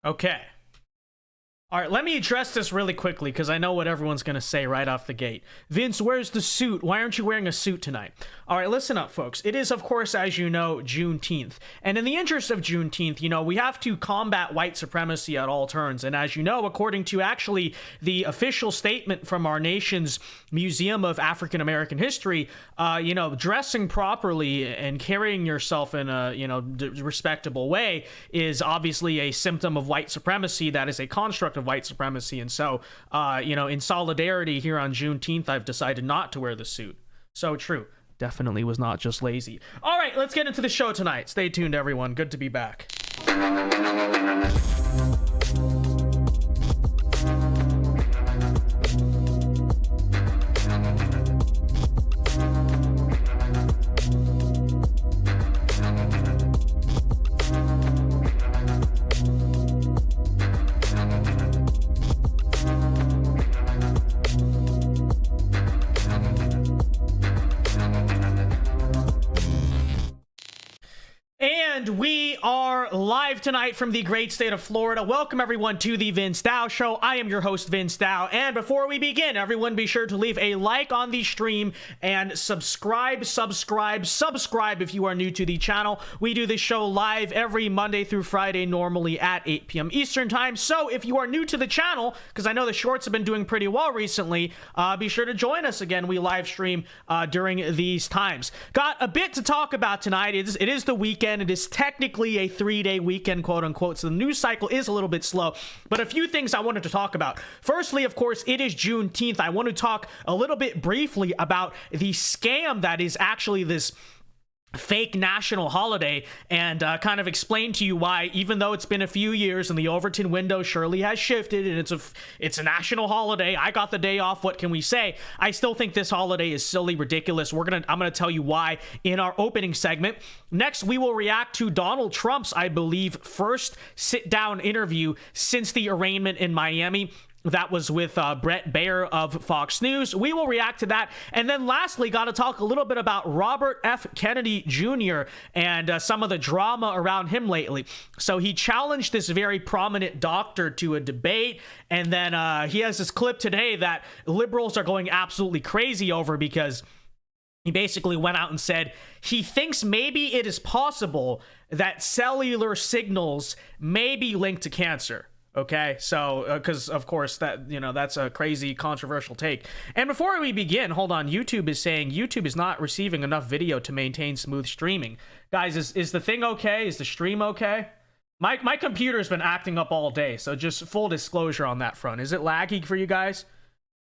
Okay. All right, let me address this really quickly because I know what everyone's going to say right off the gate. Vince, where's the suit? Why aren't you wearing a suit tonight? All right, listen up, folks. It is, of course, as you know, Juneteenth. And in the interest of Juneteenth, you know, we have to combat white supremacy at all turns. And as you know, according to actually the official statement from our nation's Museum of African American History, you know, dressing properly and carrying yourself in a, you know, respectable way is obviously a symptom of white supremacy. That is a construct of white supremacy. And so, you know, in solidarity here on Juneteenth, I've decided not to wear the suit. So true. Definitely was not just lazy. All right, let's get into the show tonight. Stay tuned, everyone. Good to be back. And we are live tonight from the great state of Florida. Welcome everyone to the Vince Dao Show. I am your host, Vince Dao. And before we begin, everyone be sure to leave a like on the stream and subscribe if you are new to the channel. We do this show live every Monday through Friday, normally at 8 p.m. Eastern time. So if you are new to the channel, because I know the shorts have been doing pretty well recently, be sure to join us again. We live stream during these times. Got a bit to talk about tonight. It is the weekend. It is technically a 3-day weekend, quote unquote, so the news cycle is a little bit slow, but a few things I wanted to talk about. Firstly, of course, it is Juneteenth. I want to talk a little bit briefly about the scam that is actually this fake national holiday, and kind of explain to you why, even though it's been a few years and the Overton window surely has shifted and it's a national holiday, I got the day off, what can we say? I still think this holiday is silly, ridiculous. I'm gonna tell you why in our opening segment. Next, we will react to Donald Trump's, I believe, first sit-down interview since the arraignment in Miami. That was with Brett Baer of Fox News. We will react to that. And then lastly, got to talk a little bit about Robert F. Kennedy Jr. and some of the drama around him lately. So he challenged this very prominent doctor to a debate. And then he has this clip today that liberals are going absolutely crazy over because he basically went out and said he thinks maybe it is possible that cellular signals may be linked to cancer. Okay, so because of course that, you know, that's a crazy controversial take. And before we begin, hold on, YouTube is saying YouTube is not receiving enough video to maintain smooth streaming. Guys, is the thing okay? Is the stream okay? My computer's been acting up all day, so just full disclosure on that front. Is it laggy for you guys?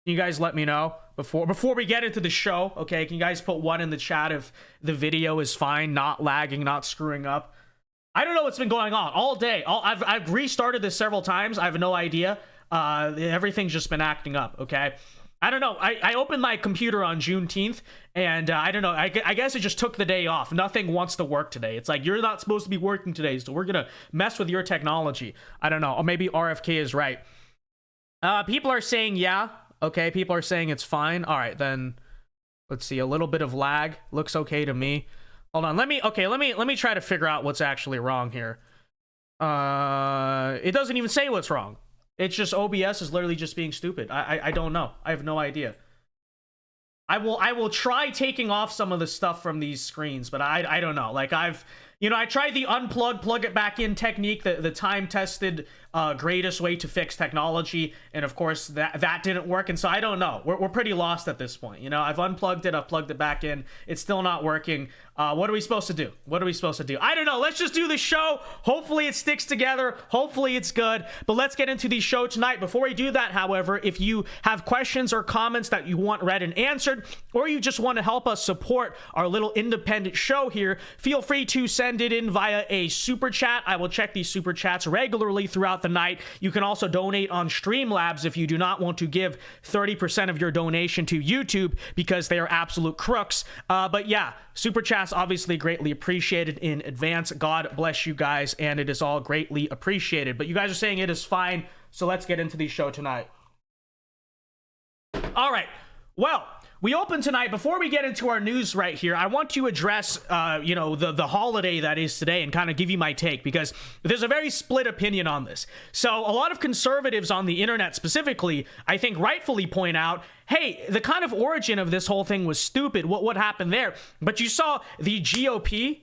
Can you guys let me know before we get into the show? Okay, can you guys put one in the chat if the video is fine, not lagging, not screwing up? I don't know what's been going on all day. I've restarted this several times. I have no idea. Everything's just been acting up, okay? I don't know. I opened my computer on Juneteenth, and I don't know. I guess it just took the day off. Nothing wants to work today. It's like, you're not supposed to be working today, so we're going to mess with your technology. I don't know. Or maybe RFK is right. People are saying, yeah. Okay, people are saying it's fine. All right, then let's see. A little bit of lag. Looks okay to me. Hold on, let me try to figure out what's actually wrong here. It doesn't even say what's wrong. It's just OBS is literally just being stupid. I don't know. I have no idea. I will try taking off some of the stuff from these screens, but I don't know. Like I tried the unplug, plug it back in technique, the time-tested greatest way to fix technology, and of course that didn't work, and so I don't know. We're pretty lost at this point. You know, I've unplugged it, I've plugged it back in, it's still not working. What are we supposed to do? What are we supposed to do? I don't know. Let's just do the show. Hopefully it sticks together. Hopefully it's good. But let's get into the show tonight. Before we do that, however, if you have questions or comments that you want read and answered, or you just want to help us support our little independent show here, feel free to send it in via a super chat. I will check these super chats regularly throughout the night. You can also donate on Streamlabs if you do not want to give 30% of your donation to YouTube because they are absolute crooks. But yeah, super chats obviously greatly appreciated in advance. God bless you guys, and it is all greatly appreciated. But you guys are saying it is fine, so let's get into the show tonight. All right. Well, we open tonight. Before we get into our news right here, I want to address, the holiday that is today and kind of give you my take, because there's a very split opinion on this. So a lot of conservatives on the internet specifically, I think rightfully point out, hey, the kind of origin of this whole thing was stupid. What happened there? But you saw the GOP.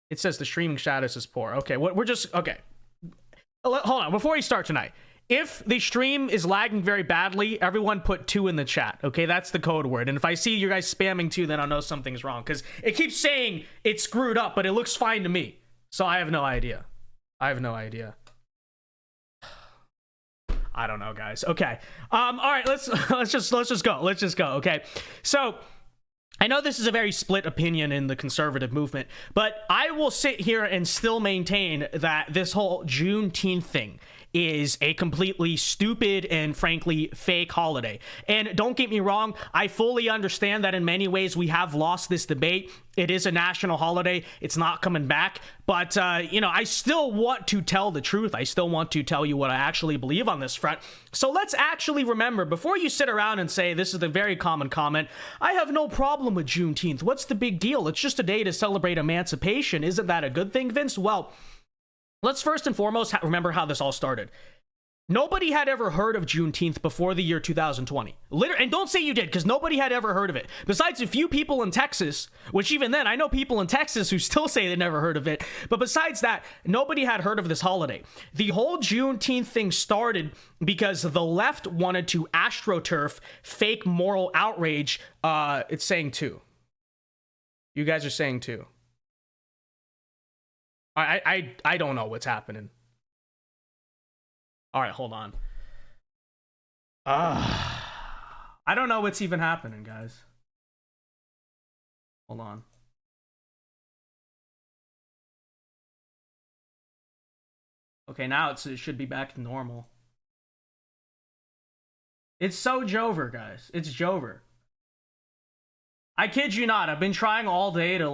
It says the streaming status is poor. Okay, okay. Hold on, before we start tonight. If the stream is lagging very badly, everyone put 2 in the chat. Okay, that's the code word. And if I see you guys spamming 2, then I'll know something's wrong, because it keeps saying it's screwed up, but it looks fine to me. So I have no idea. I don't know, guys. Okay. All right, let's just go. Okay. So I know this is a very split opinion in the conservative movement, but I will sit here and still maintain that this whole Juneteenth thing is a completely stupid and frankly fake holiday. And don't get me wrong, I fully understand that in many ways we have lost this debate. It is a national holiday. It's not coming back. But, I still want to tell the truth. I still want to tell you what I actually believe on this front. So let's actually remember, before you sit around and say, this is the very common comment, I have no problem with Juneteenth. What's the big deal? It's just a day to celebrate emancipation. Isn't that a good thing, Vince? Well, let's first and foremost remember how this all started. Nobody had ever heard of Juneteenth before the year 2020. And don't say you did, because nobody had ever heard of it. Besides a few people in Texas, which even then, I know people in Texas who still say they never heard of it. But besides that, nobody had heard of this holiday. The whole Juneteenth thing started because the left wanted to astroturf fake moral outrage. It's saying 2. You guys are saying 2. I don't know what's happening. All right, hold on. I don't know what's even happening, guys. Hold on. Okay, now it should be back to normal. It's so Jover, guys. It's Jover. I kid you not. I've been trying all day to,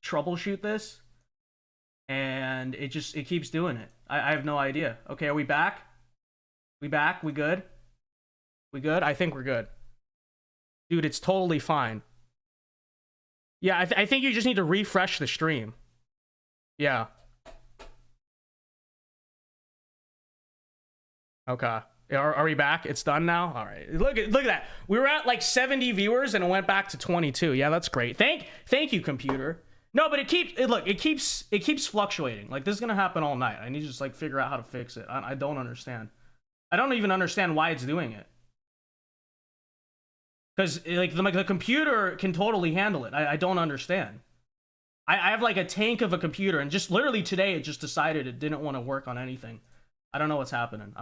troubleshoot this. And it keeps doing it. I have no idea. Okay, are we back? We back? We good? We good? I think we're good. Dude, it's totally fine. Yeah, I think you just need to refresh the stream. Yeah. Okay. Are we back? It's done now? All right. Look at that. We were at 70 viewers and it went back to 22. Yeah, that's great. Thank you, computer. No, but it keeps fluctuating. This is gonna happen all night. I need to just figure out how to fix it. I don't understand. I don't even understand why it's doing it. Because the computer can totally handle it. I don't understand. I have a tank of a computer, and just literally today it just decided it didn't want to work on anything. I don't know what's happening.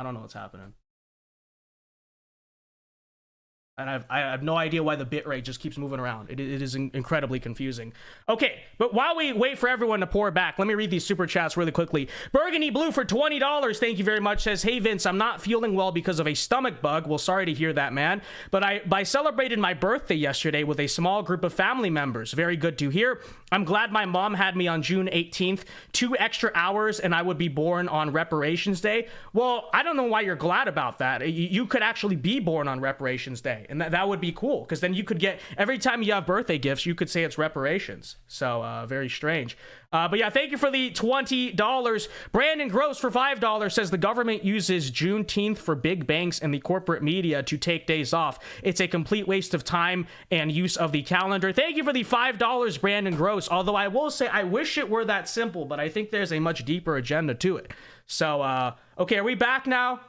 And I have no idea why the bitrate just keeps moving around. It is incredibly confusing. Okay, but while we wait for everyone to pour back, let me read these super chats really quickly. Burgundy Blue for $20, thank you very much, says, hey Vince, I'm not feeling well because of a stomach bug. Well, sorry to hear that, man. But I celebrated my birthday yesterday with a small group of family members. Very good to hear. I'm glad my mom had me on June 18th, 2 extra hours, and I would be born on Reparations Day. Well, I don't know why you're glad about that. You could actually be born on Reparations Day. And that would be cool, because then you could get, every time you have birthday gifts, you could say it's reparations. So, very strange. But yeah, thank you for the $20. Brandon Gross for $5 says the government uses Juneteenth for big banks and the corporate media to take days off. It's a complete waste of time and use of the calendar. Thank you for the $5, Brandon Gross. Although I will say, I wish it were that simple, but I think there's a much deeper agenda to it. So, okay, are we back now?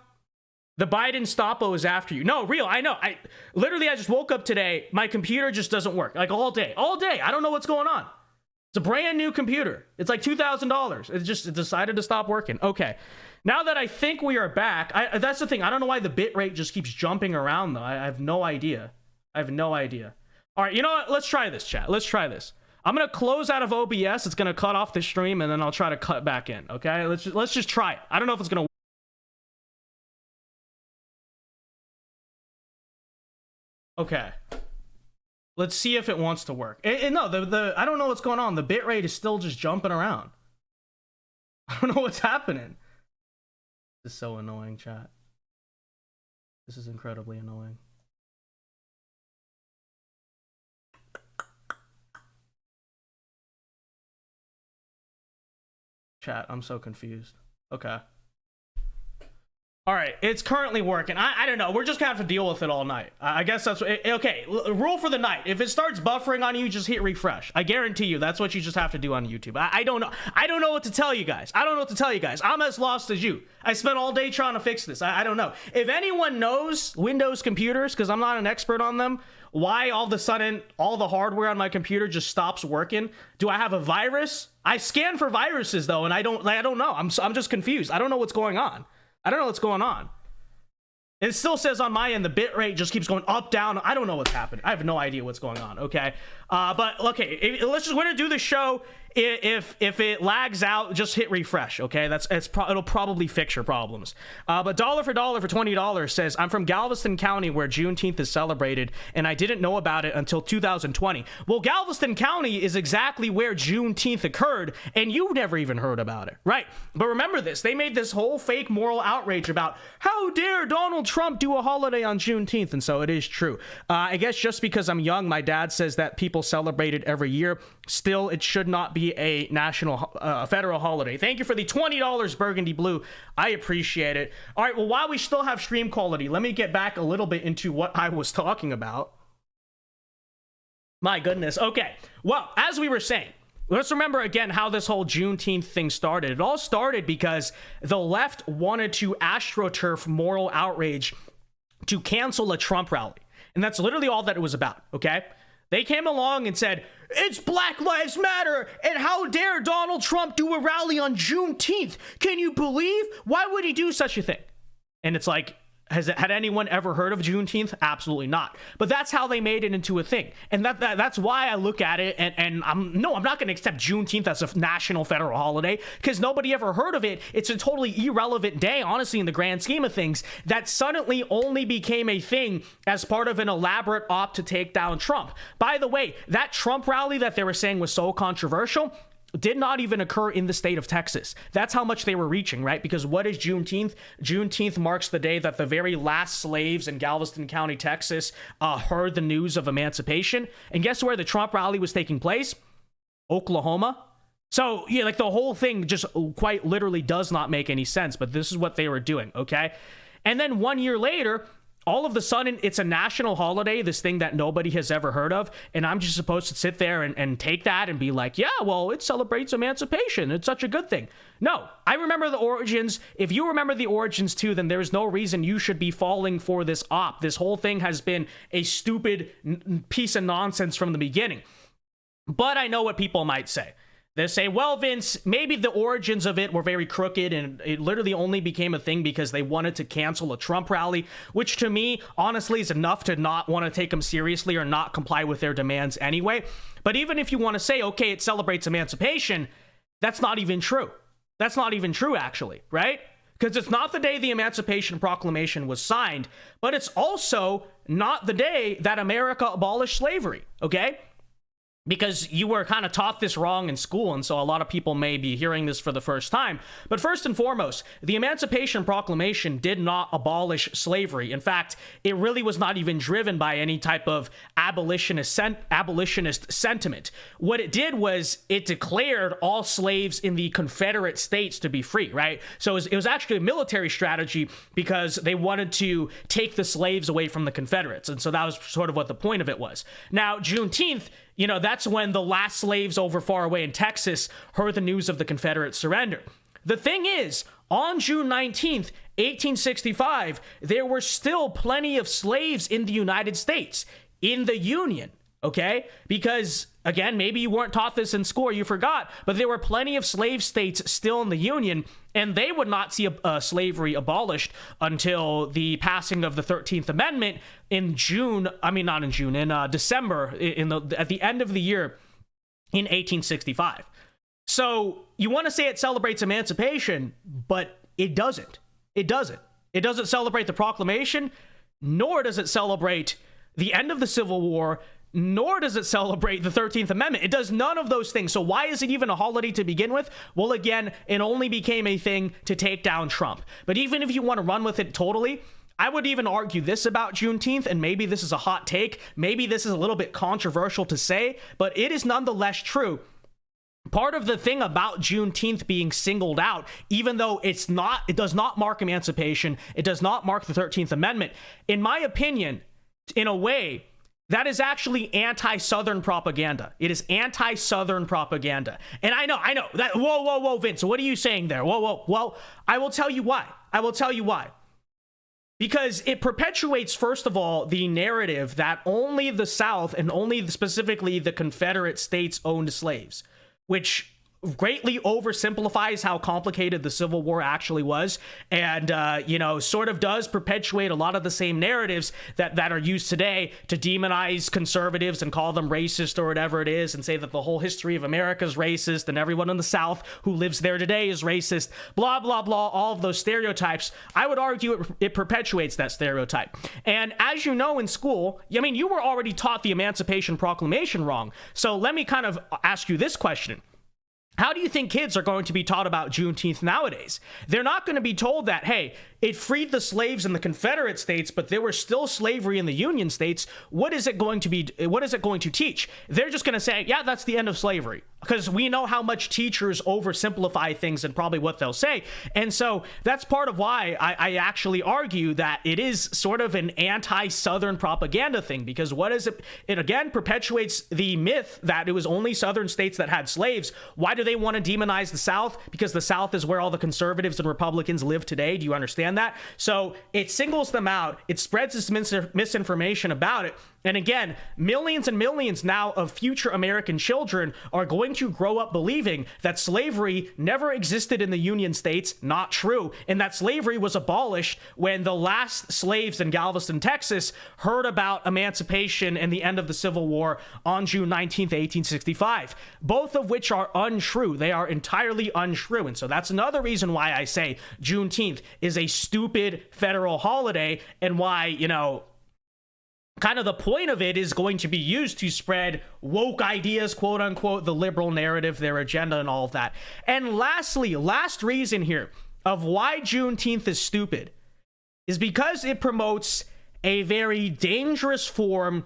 The Biden Stoppo is after you. No, real, I know. I just woke up today. My computer just doesn't work. All day. I don't know what's going on. It's a brand new computer. It's $2,000. It decided to stop working. Okay. Now that I think we are back, that's the thing. I don't know why the bitrate just keeps jumping around, though. I have no idea. All right, you know what? Let's try this, chat. Let's try this. I'm going to close out of OBS. It's going to cut off the stream, and then I'll try to cut back in, okay? Let's just try it. I don't know if it's going to work. Okay, let's see if it wants to work. No, I don't know what's going on. The bitrate is still just jumping around. I don't know what's happening. This is so annoying, chat. This is incredibly annoying. Chat, I'm so confused. Okay. All right, it's currently working. I don't know. We're just gonna have to deal with it all night. I guess that's okay. Rule for the night: if it starts buffering on you, just hit refresh. I guarantee you, that's what you just have to do on YouTube. I don't know. I don't know what to tell you guys. I don't know what to tell you guys. I'm as lost as you. I spent all day trying to fix this. I don't know. If anyone knows Windows computers, because I'm not an expert on them, why all of a sudden all the hardware on my computer just stops working? Do I have a virus? I scan for viruses though, and I don't know. I'm just confused. I don't know what's going on. I don't know what's going on. It still says on my end the bit rate just keeps going up, down. I don't know what's happening. I have no idea what's going on. Okay, but okay, we're gonna do the show. If it lags out, just hit refresh. Okay, it'll probably fix your problems. But dollar for $20 says, I'm from Galveston County where Juneteenth is celebrated, and I didn't know about it until 2020. Well, Galveston County is exactly where Juneteenth occurred, and you've never even heard about it, right? But remember this: they made this whole fake moral outrage about how dare Donald Trump do a holiday on Juneteenth, and so it is true. I guess just because I'm young, my dad says that people celebrate it every year. Still, it should not be a national federal holiday. Thank you for the $20 Burgundy Blue. I appreciate it. All right, well, while we still have stream quality, let me get back a little bit into what I was talking about. My goodness. Okay, well, as we were saying, let's remember again how this whole Juneteenth thing started. It all started because the left wanted to astroturf moral outrage to cancel a Trump rally. And that's literally all that it was about, okay? They came along and said, it's Black Lives Matter, and how dare Donald Trump do a rally on Juneteenth? Can you believe? Why would he do such a thing? And it's like, had anyone ever heard of Juneteenth? Absolutely not. But that's how they made it into a thing. And that's why I look at it and I'm not going to accept Juneteenth as a national federal holiday because nobody ever heard of it. It's a totally irrelevant day, honestly, in the grand scheme of things, that suddenly only became a thing as part of an elaborate op to take down Trump. By the way, that Trump rally that they were saying was so controversial did not even occur in the state of Texas. That's how much they were reaching, right? Because what is Juneteenth? Juneteenth marks the day that the very last slaves in Galveston County, Texas, heard the news of emancipation. And guess where the Trump rally was taking place? Oklahoma. So, yeah, like the whole thing just quite literally does not make any sense, but this is what they were doing, okay? And then 1 year later, all of a sudden, it's a national holiday, this thing that nobody has ever heard of, and I'm just supposed to sit there and take that and be like, yeah, well, it celebrates emancipation. It's such a good thing. No, I remember the origins. If you remember the origins too, then there's no reason you should be falling for this op. This whole thing has been a stupid piece of nonsense from the beginning. But I know what people might say. They say, well, Vince, maybe the origins of it were very crooked and it literally only became a thing because they wanted to cancel a Trump rally, which to me, honestly, is enough to not want to take them seriously or not comply with their demands anyway. But even if you want to say, okay, it celebrates emancipation, that's not even true. That's not even true, actually, right? Because it's not the day the Emancipation Proclamation was signed, but it's also not the day that America abolished slavery, okay? Because you were kind of taught this wrong in school, and so a lot of people may be hearing this for the first time. But first and foremost, the Emancipation Proclamation did not abolish slavery. In fact, it really was not even driven by any type of abolitionist sentiment. What it did was it declared all slaves in the Confederate States to be free, right? So it was actually a military strategy because they wanted to take the slaves away from the Confederates. And so that was sort of what the point of it was. Now, Juneteenth, you know, that's when the last slaves over far away in Texas heard the news of the Confederate surrender. The thing is, on June 19th, 1865, there were still plenty of slaves in the United States, in the Union, okay? Because, again, maybe you weren't taught this in school or you forgot, but there were plenty of slave states still in the Union, and they would not see slavery abolished until the passing of the 13th Amendment in December, at the end of the year in 1865. So you want to say it celebrates emancipation, but it doesn't. It doesn't. It doesn't celebrate the proclamation, nor does it celebrate the end of the Civil War, nor does it celebrate the 13th Amendment. It does none of those things. So why is it even a holiday to begin with? Well, again, it only became a thing to take down Trump. But even if you want to run with it totally, I would even argue this about Juneteenth, and maybe this is a hot take, maybe this is a little bit controversial to say, but it is nonetheless true part of the thing about Juneteenth being singled out, even though it does not mark emancipation, it does not mark the 13th Amendment, in my opinion, in a way, that is actually anti-Southern propaganda. It is anti-Southern propaganda. And I know that, whoa, Vince, what are you saying there? Whoa. Well, I will tell you why. Because it perpetuates, first of all, the narrative that only the South and only specifically the Confederate States owned slaves, which greatly oversimplifies how complicated the Civil War actually was, and sort of does perpetuate a lot of the same narratives that are used today to demonize conservatives and call them racist or whatever it is, and say that the whole history of America is racist and everyone in the South who lives there today is racist, blah blah blah, all of those stereotypes. I would argue it perpetuates that stereotype. And as you know, in school, I mean, you were already taught the Emancipation Proclamation wrong, so let me kind of ask you this question. How do you think kids are going to be taught about Juneteenth nowadays? They're not going to be told that, hey, it freed the slaves in the Confederate States, but there was still slavery in the Union States. What is it going to teach? They're just going to say, yeah, that's the end of slavery. Because we know how much teachers oversimplify things and probably what they'll say. And so that's part of why I actually argue that it is sort of an anti-Southern propaganda thing. Because what is it? It again perpetuates the myth that it was only Southern states that had slaves. Why do they want to demonize the South? Because the South is where all the conservatives and Republicans live today. Do you understand that? So it singles them out. It spreads this misinformation about it. And again, millions and millions now of future American children are going to grow up believing that slavery never existed in the Union States, not true, and that slavery was abolished when the last slaves in Galveston, Texas, heard about emancipation and the end of the Civil War on June 19th, 1865, both of which are untrue. They are entirely untrue. And so that's another reason why I say Juneteenth is a stupid federal holiday, and why, kind of the point of it is going to be used to spread woke ideas, quote unquote, the liberal narrative, their agenda, and all of that. And lastly, last reason here of why Juneteenth is stupid is because it promotes a very dangerous form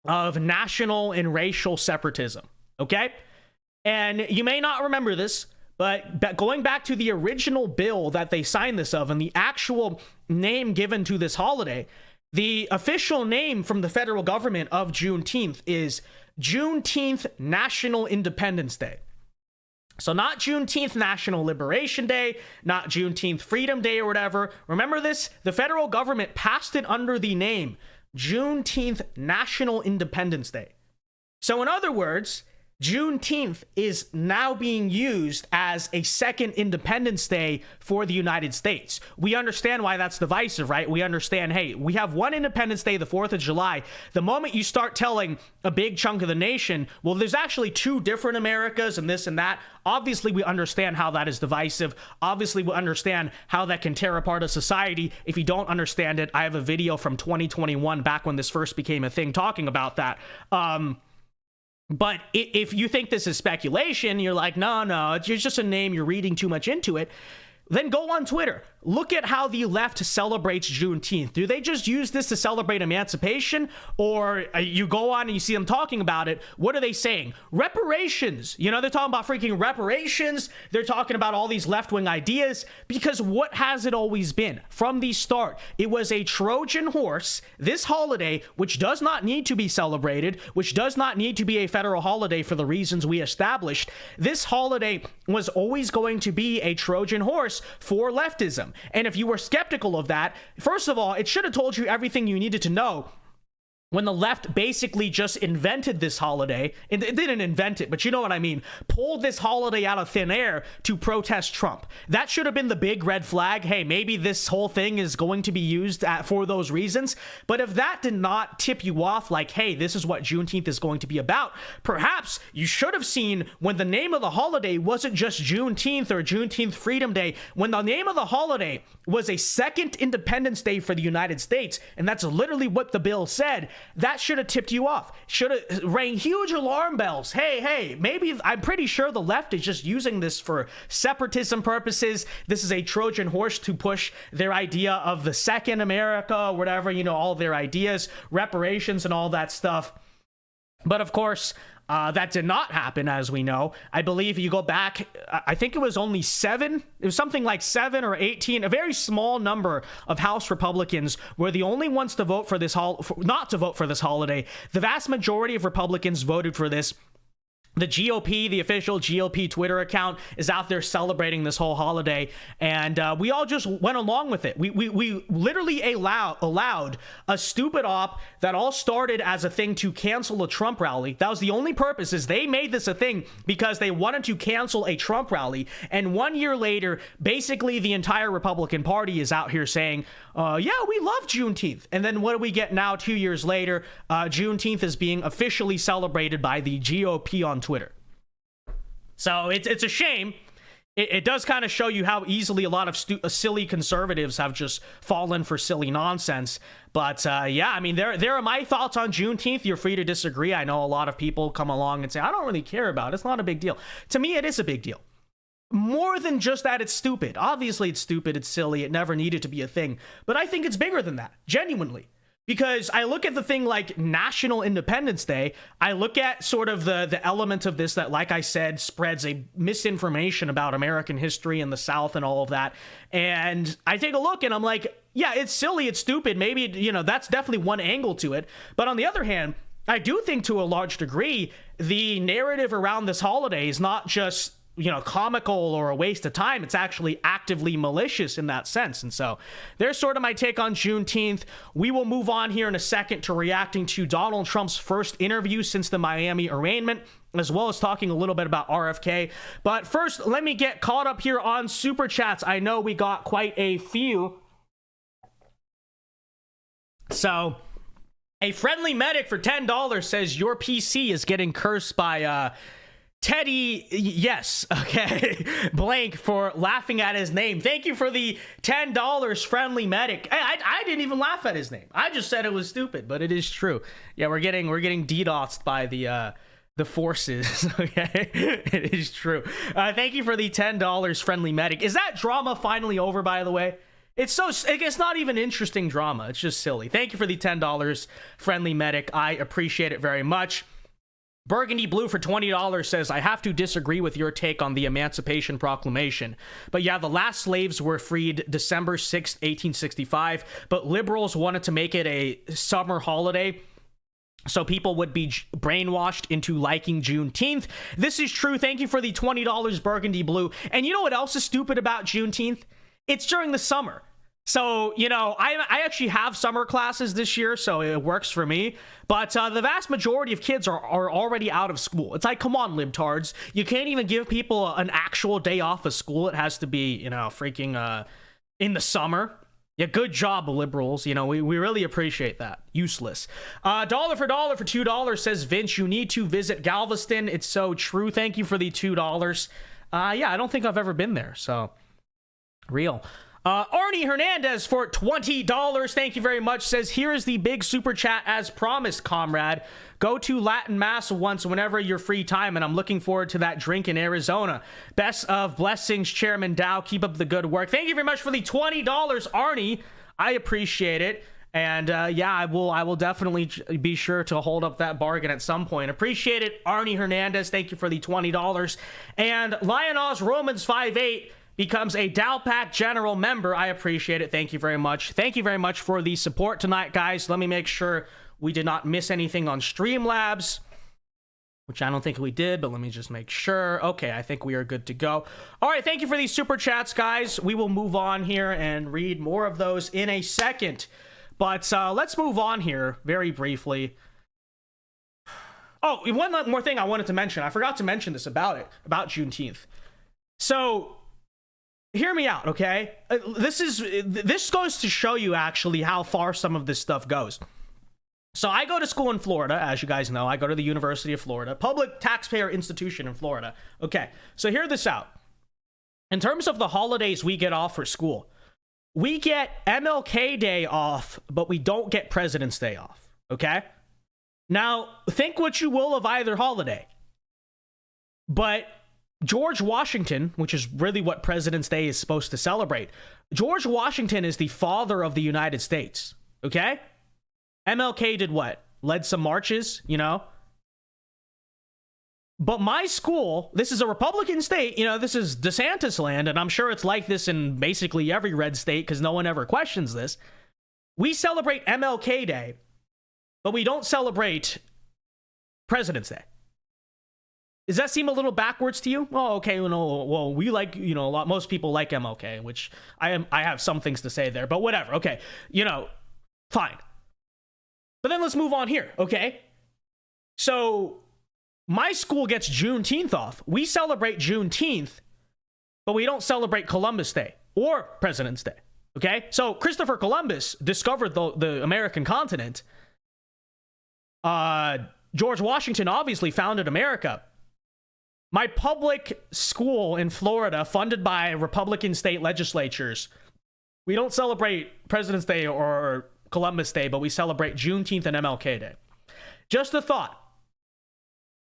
of national and racial separatism. Okay? And you may not remember this, but going back to the original bill that they signed this of and the actual name given to this holiday, the official name from the federal government of Juneteenth is Juneteenth National Independence Day. So not Juneteenth National Liberation Day, not Juneteenth Freedom Day or whatever. Remember this? The federal government passed it under the name Juneteenth National Independence Day. So in other words, Juneteenth is now being used as a second Independence Day for the United States. We understand why that's divisive, right? We understand, hey, we have one Independence Day, the 4th of July. The moment you start telling a big chunk of the nation, well, there's actually two different Americas and this and that, obviously we understand how that is divisive. Obviously we understand how that can tear apart a society. If you don't understand it, I have a video from 2021, back when this first became a thing, talking about that. But if you think this is speculation, you're like, no, it's just a name, you're reading too much into it, then go on Twitter. Look at how the left celebrates Juneteenth. Do they just use this to celebrate emancipation? Or you go on and you see them talking about it. What are they saying? Reparations. They're talking about freaking reparations. They're talking about all these left-wing ideas. Because what has it always been? From the start, it was a Trojan horse, this holiday, which does not need to be celebrated, which does not need to be a federal holiday for the reasons we established. This holiday was always going to be a Trojan horse for leftism. And if you were skeptical of that, first of all, it should have told you everything you needed to know when the left basically just invented this holiday. It didn't invent it, but you know what I mean, pulled this holiday out of thin air to protest Trump. That should have been the big red flag. Hey, maybe this whole thing is going to be used for those reasons. But if that did not tip you off like, hey, this is what Juneteenth is going to be about, perhaps you should have seen when the name of the holiday wasn't just Juneteenth or Juneteenth Freedom Day, when the name of the holiday was a second Independence Day for the United States, and that's literally what the bill said. That should have tipped you off. Should have rang huge alarm bells. Hey, maybe, I'm pretty sure the left is just using this for separatism purposes. This is a Trojan horse to push their idea of the second America, or whatever, all their ideas, reparations and all that stuff. But of course, That did not happen, as we know. I believe you go back, I think it was only 7. It was something like 7 or 18. A very small number of House Republicans were the only ones to vote for this not to vote for this holiday. The vast majority of Republicans voted for this. The GOP, the official GOP Twitter account, is out there celebrating this whole holiday, and we all just went along with it. We literally allowed a stupid op that all started as a thing to cancel a Trump rally. That was the only purpose, is they made this a thing because they wanted to cancel a Trump rally, and 1 year later, basically the entire Republican Party is out here saying, yeah, we love Juneteenth. And then what do we get now 2 years later? Juneteenth is being officially celebrated by the GOP on Twitter. So it's a shame. It does kind of show you how easily a lot of silly conservatives have just fallen for silly nonsense. But yeah, I mean, there are my thoughts on Juneteenth. You're free to disagree. I know a lot of people come along and say, I don't really care about it. It's not a big deal. To me, it is a big deal. More than just that, it's stupid. Obviously, it's stupid. It's silly. It never needed to be a thing. But I think it's bigger than that, genuinely. Because I look at the thing like National Independence Day, I look at sort of the element of this that, like I said, spreads a misinformation about American history and the South and all of that. And I take a look and I'm like, yeah, it's silly, it's stupid. Maybe, you know, that's definitely one angle to it. But on the other hand, I do think to a large degree, the narrative around this holiday is not just, you know, comical or a waste of time. It's actually actively malicious in that sense. And so there's sort of my take on Juneteenth. We will move on here in a second to reacting to Donald Trump's first interview since the Miami arraignment, as well as talking a little bit about RFK. But first, let me get caught up here on Super Chats. I know we got quite a few. So a friendly medic for $10 says your PC is getting cursed by Teddy, yes, okay, blank for laughing at his name. Thank you for the $10, friendly medic. I didn't even laugh at his name. I just said it was stupid, but it is true. Yeah, we're getting DDoSed by the forces. Okay, it is true. Thank you for the $10, friendly medic. Is that drama finally over, by the way? It's not even interesting drama. It's just silly. Thank you for the $10, friendly medic. I appreciate it very much. Burgundy Blue for $20 says, I have to disagree with your take on the Emancipation Proclamation. But yeah, the last slaves were freed December 6th, 1865, but liberals wanted to make it a summer holiday so people would be brainwashed into liking Juneteenth. This is true. Thank you for the $20, Burgundy Blue. And you know what else is stupid about Juneteenth? It's during the summer. So, you know, I actually have summer classes this year, so it works for me. But the vast majority of kids are already out of school. It's like, come on, libtards. You can't even give people an actual day off of school. It has to be, you know, freaking in the summer. Yeah, good job, liberals. You know, we really appreciate that. Useless. Dollar for $2 says, Vince, you need to visit Galveston. It's so true. Thank you for the $2. Yeah, I don't think I've ever been there, so real. Arnie Hernandez for $20. Thank you very much. Says, here is the big super chat as promised, comrade. Go to Latin Mass once whenever you're free time, and I'm looking forward to that drink in Arizona. Best of blessings, Chairman Dow. Keep up the good work. Thank you very much for the $20, Arnie. I appreciate it. And yeah, I will definitely be sure to hold up that bargain at some point. Appreciate it, Arnie Hernandez. Thank you for the $20. And Lionos Romans 5'8" becomes a Dalpac General member. I appreciate it. Thank you very much. Thank you very much for the support tonight, guys. Let me make sure we did not miss anything on Streamlabs, which I don't think we did, but let me just make sure. Okay, I think we are good to go. All right, thank you for these super chats, guys. We will move on here and read more of those in a second. But let's move on here very briefly. Oh, one more thing I wanted to mention. I forgot to mention this about Juneteenth. So hear me out, okay? This goes to show you actually how far some of this stuff goes. So I go to school in Florida, as you guys know. I go to the University of Florida, public taxpayer institution in Florida. Okay, so hear this out. In terms of the holidays we get off for school, we get MLK Day off, but we don't get President's Day off, okay? Now, think what you will of either holiday, but George Washington, which is really what President's Day is supposed to celebrate, George Washington is the father of the United States, okay? MLK did what? Led some marches, you know? But my school, this is a Republican state, this is DeSantis land, and I'm sure it's like this in basically every red state because no one ever questions this. We celebrate MLK Day, but we don't celebrate President's Day. Does that seem a little backwards to you? Oh, okay, well, we like, most people like MLK, which I have some things to say there, but whatever, okay, fine. But then let's move on here, okay? So my school gets Juneteenth off. We celebrate Juneteenth, but we don't celebrate Columbus Day or President's Day, okay? So Christopher Columbus discovered the American continent. George Washington obviously founded America. My public school in Florida, funded by Republican state legislatures, we don't celebrate President's Day or Columbus Day, but we celebrate Juneteenth and MLK Day. Just a thought.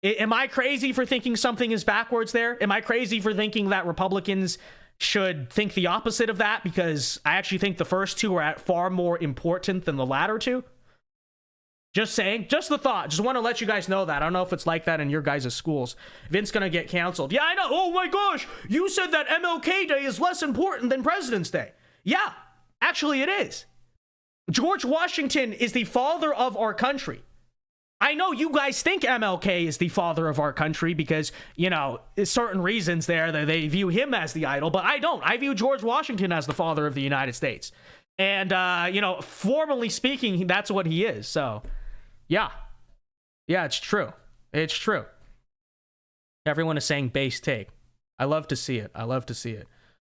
Am I crazy for thinking something is backwards there? Am I crazy for thinking that Republicans should think the opposite of that? Because I actually think the first two are far more important than the latter two. Just saying, just the thought. Just want to let you guys know that. I don't know if it's like that in your guys' schools. Vince gonna get canceled. Yeah, I know. Oh my gosh, you said that MLK Day is less important than President's Day. Yeah, actually it is. George Washington is the father of our country. I know you guys think MLK is the father of our country because, certain reasons there that they view him as the idol, but I don't. I view George Washington as the father of the United States. And, formally speaking, that's what he is. So, yeah, it's true. It's true. Everyone is saying base take. I love to see it.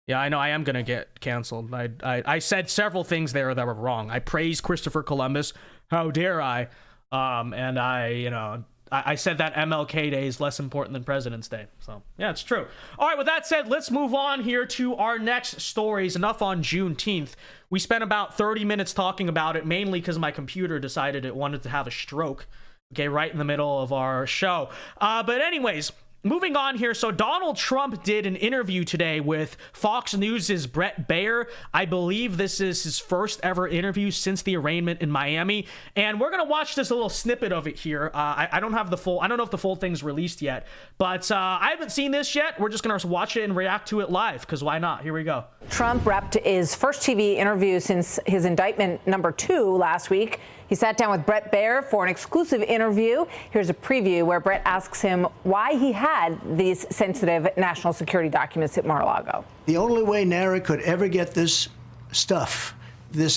Yeah, I know I am going to get canceled. I said several things there that were wrong. I praised Christopher Columbus. How dare I? And I said that MLK Day is less important than President's Day. So, yeah, it's true. All right, with that said, let's move on here to our next stories. Enough on Juneteenth. We spent about 30 minutes talking about it, mainly because my computer decided it wanted to have a stroke, okay, right in the middle of our show. But anyways, moving on here. So Donald Trump did an interview today with Fox News' Bret Baier. I believe this is his first ever interview since the arraignment in Miami. And we're going to watch this little snippet of it here. I don't know if the full thing's released yet, but I haven't seen this yet. We're just going to watch it and react to it live because why not? Here we go. Trump wrapped his first TV interview since his indictment number 2 last week. He sat down with Bret Baier for an exclusive interview. Here's a preview where Bret asks him why he had these sensitive national security documents at Mar-a-Lago. The only way NARA could ever get this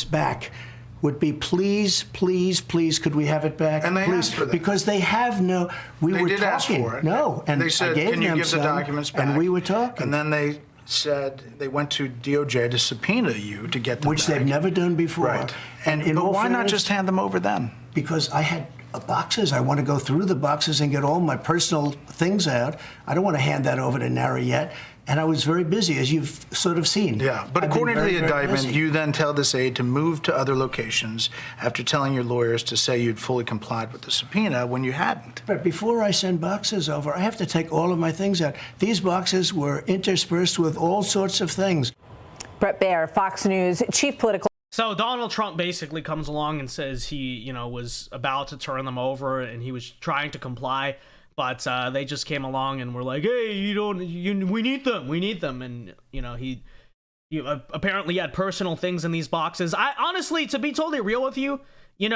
back, would be please, could we have it back? And they please, asked for that. Because they have no, they did ask for it. No, and they said, I gave can you them give the documents back? And we were talking. And then they said they went to DOJ to subpoena you to get them Which back. they've never done before. Right. But why not just hand them over then? Because I had boxes. I want to go through the boxes and get all my personal things out. I don't want to hand that over to NARA yet. And I was very busy, as you've sort of seen. Yeah, but according to the indictment, you then tell this aide to move to other locations after telling your lawyers to say you'd fully complied with the subpoena when you hadn't. But before I send boxes over, I have to take all of my things out. These boxes were interspersed with all sorts of things. Bret Baier, Fox News chief political. So Donald Trump basically comes along and says he, was about to turn them over and he was trying to comply. But they just came along and were like, hey, we need them. And, he apparently had personal things in these boxes. I honestly, to be totally real with you, I'm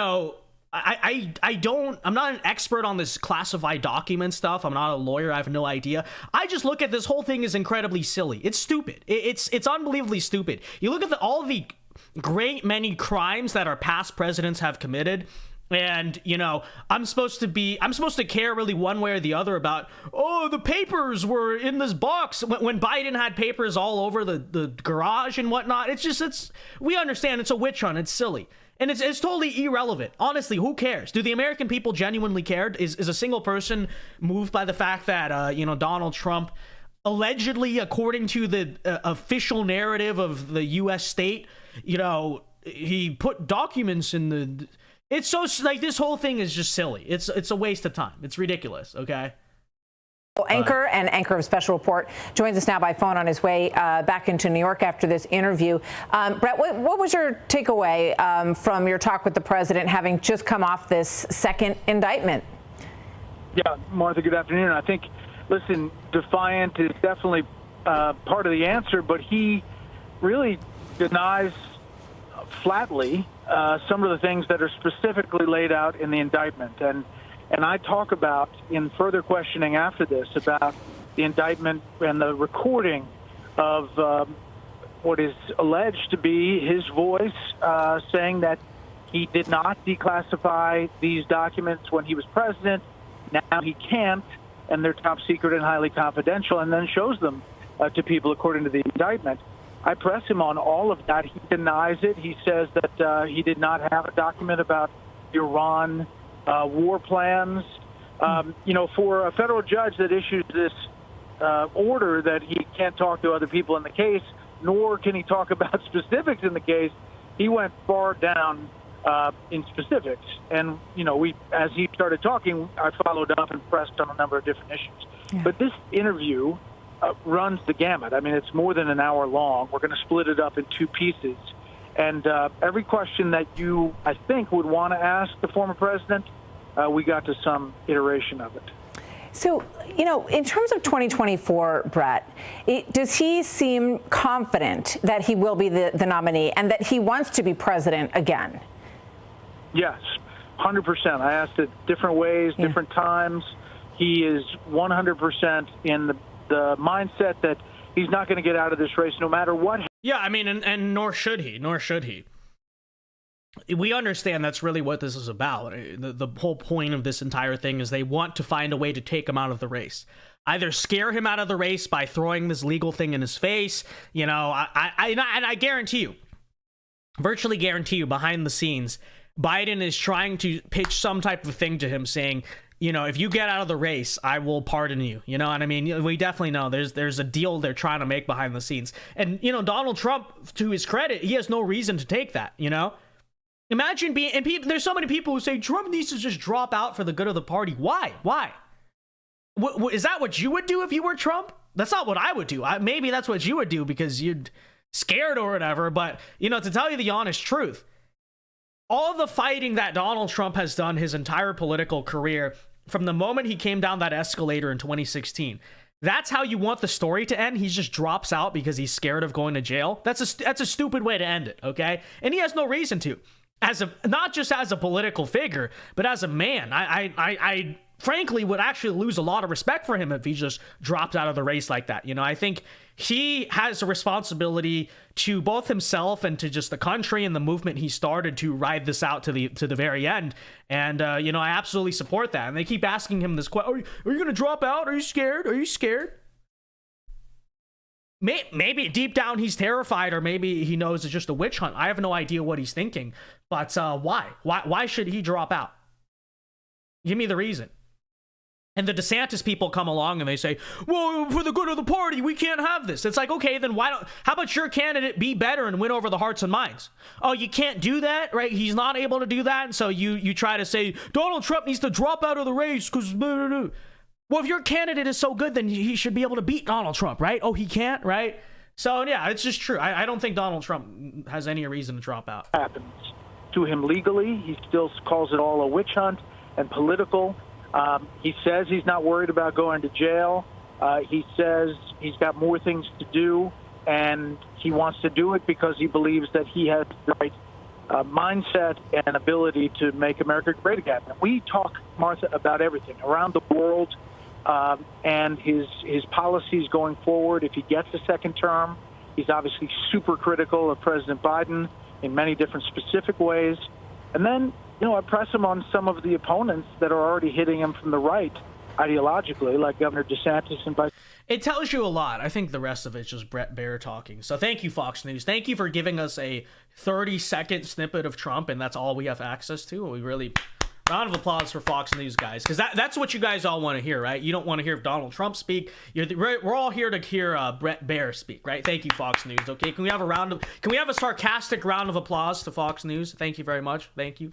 not an expert on this classified document stuff. I'm not a lawyer. I have no idea. I just look at this whole thing as incredibly silly. It's stupid. It's unbelievably stupid. You look at all the great many crimes that our past presidents have committed. And, I'm supposed to care really one way or the other about, the papers were in this box when Biden had papers all over the garage and whatnot. We understand it's a witch hunt. It's silly. And it's totally irrelevant. Honestly, who cares? Do the American people genuinely care? Is a single person moved by the fact that, Donald Trump allegedly, according to the official narrative of the U.S. state, he put documents in the... It's so, this whole thing is just silly. It's a waste of time. It's ridiculous, okay? Anchor and anchor of Special Report joins us now by phone on his way back into New York after this interview. Bret, what was your takeaway from your talk with the president having just come off this second indictment? Yeah, Martha, good afternoon. I think, listen, defiant is definitely part of the answer, but he really denies flatly some of the things that are specifically laid out in the indictment. And I talk about, in further questioning after this, about the indictment and the recording of what is alleged to be his voice saying that he did not declassify these documents when he was president. Now he can't, and they're top secret and highly confidential, and then shows them to people according to the indictment. I press him on all of that. He denies it. He says that he did not have a document about Iran war plans. For a federal judge that issues this order that he can't talk to other people in the case, nor can he talk about specifics in the case, he went far down in specifics. And, as he started talking, I followed up and pressed on a number of different issues. Yeah. But this interview runs the gamut. I mean, it's more than an hour long. We're going to split it up in two pieces. And every question that you, I think, would want to ask the former president, we got to some iteration of it. So, in terms of 2024, Brett, does he seem confident that he will be the nominee and that he wants to be president again? Yes, 100%. I asked it different ways, different times. He is 100% in the mindset that he's not going to get out of this race no matter what. Yeah, I mean, and nor should he. We understand that's really what this is about. The whole point of this entire thing is they want to find a way to take him out of the race. Either scare him out of the race by throwing this legal thing in his face. I guarantee you, virtually guarantee you, behind the scenes, Biden is trying to pitch some type of thing to him saying, if you get out of the race, I will pardon you. You know what I mean? We definitely know there's a deal they're trying to make behind the scenes. And, Donald Trump, to his credit, he has no reason to take that, Imagine there's so many people who say Trump needs to just drop out for the good of the party. Why? Is that what you would do if you were Trump? That's not what I would do. Maybe that's what you would do because you're scared or whatever. But, to tell you the honest truth, all the fighting that Donald Trump has done his entire political career, from the moment he came down that escalator in 2016, that's how you want the story to end. He just drops out because he's scared of going to jail. That's a stupid way to end it, okay? And he has no reason to. Not just as a political figure, but as a man. I frankly would actually lose a lot of respect for him if he just dropped out of the race like that. I think he has a responsibility to both himself and to just the country and the movement he started to ride this out to the very end. And I absolutely support that. And they keep asking him this question: Are you going to drop out? Are you scared? Are you scared? Maybe deep down he's terrified, or maybe he knows it's just a witch hunt. I have no idea what he's thinking. But why? Why should he drop out? Give me the reason. And the DeSantis people come along and they say, well, for the good of the party, we can't have this. It's like, okay, then how about your candidate be better and win over the hearts and minds? Oh, you can't do that, right? He's not able to do that. And so you try to say, Donald Trump needs to drop out of the race because, well, if your candidate is so good, then he should be able to beat Donald Trump, right? Oh, he can't, right? So, yeah, it's just true. I don't think Donald Trump has any reason to drop out. Happens to him legally. He still calls it all a witch hunt and political. He says he's not worried about going to jail. He says he's got more things to do, and he wants to do it because he believes that he has the right mindset and ability to make America great again. And we talk, Martha, about everything around the world and his policies going forward. If he gets a second term, he's obviously super critical of President Biden in many different specific ways. And then, I press him on some of the opponents that are already hitting him from the right ideologically, like Governor DeSantis and Vice. It tells you a lot. I think the rest of it's just Brett Baer talking. So thank you, Fox News. Thank you for giving us a 30-second snippet of Trump, and that's all we have access to. We really... Round of applause for Fox News, guys, because that's what you guys all want to hear, right? You don't want to hear Donald Trump speak. We're all here to hear Brett Baer speak, right? Thank you, Fox News. Okay, can we have a sarcastic round of applause to Fox News? Thank you very much. Thank you.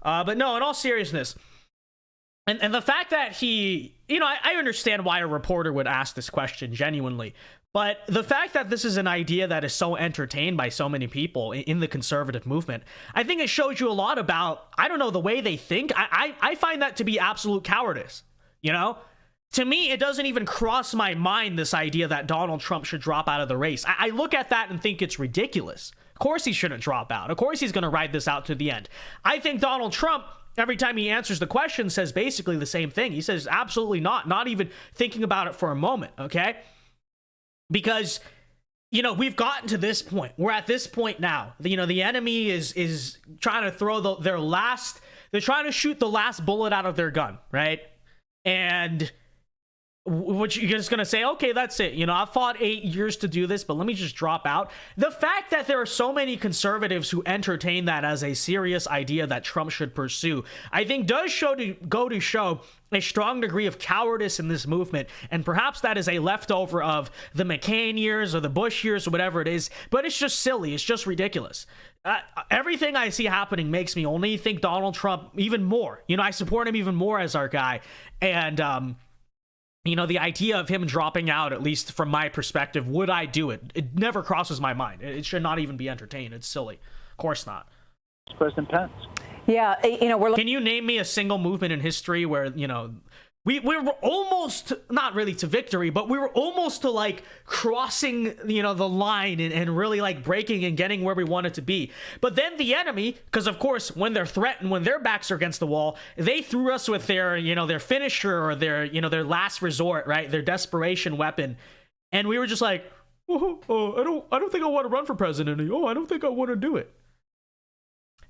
But no, in all seriousness, And the fact that he, I understand why a reporter would ask this question genuinely, but the fact that this is an idea that is so entertained by so many people in the conservative movement, I think it shows you a lot about, I don't know, the way they think. I find that to be absolute cowardice, To me, it doesn't even cross my mind, this idea that Donald Trump should drop out of the race. I look at that and think it's ridiculous. Of course he shouldn't drop out. Of course he's going to ride this out to the end. I think Donald Trump, every time he answers the question, says basically the same thing. He says, absolutely not even thinking about it for a moment, okay? Because, we've gotten to this point. We're at this point now. The enemy is trying to throw they're trying to shoot the last bullet out of their gun, right? And what you're just going to say, okay, that's it. I've fought 8 years to do this, but let me just drop out. The fact that there are so many conservatives who entertain that as a serious idea that Trump should pursue, I think does go to show a strong degree of cowardice in this movement. And perhaps that is a leftover of the McCain years or the Bush years or whatever it is, but it's just silly. It's just ridiculous. Everything I see happening makes me only think Donald Trump even more. I support him even more as our guy. And, the idea of him dropping out, at least from my perspective, would I do it? It never crosses my mind. It should not even be entertained. It's silly. Of course not. President Pence. Yeah, Can you name me a single movement in history where, we were almost, not really to victory, but we were almost to like crossing, the line and really like breaking and getting where we wanted to be. But then the enemy, because of course, when they're threatened, when their backs are against the wall, they threw us with their, their finisher or their, their last resort, right? Their desperation weapon. And we were just like, I don't think I want to run for president. I don't think I want to do it.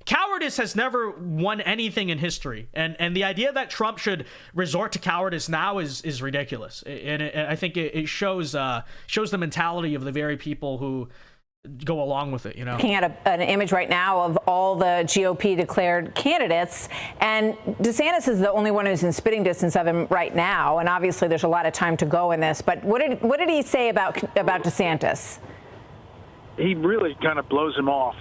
Cowardice has never won anything in history, and the idea that Trump should resort to cowardice now is ridiculous. And I think it shows the mentality of the very people who go along with it. Looking at an image right now of all the GOP declared candidates, and DeSantis is the only one who's in spitting distance of him right now. And obviously, there's a lot of time to go in this. But what did he say about DeSantis? He really kind of blows him off.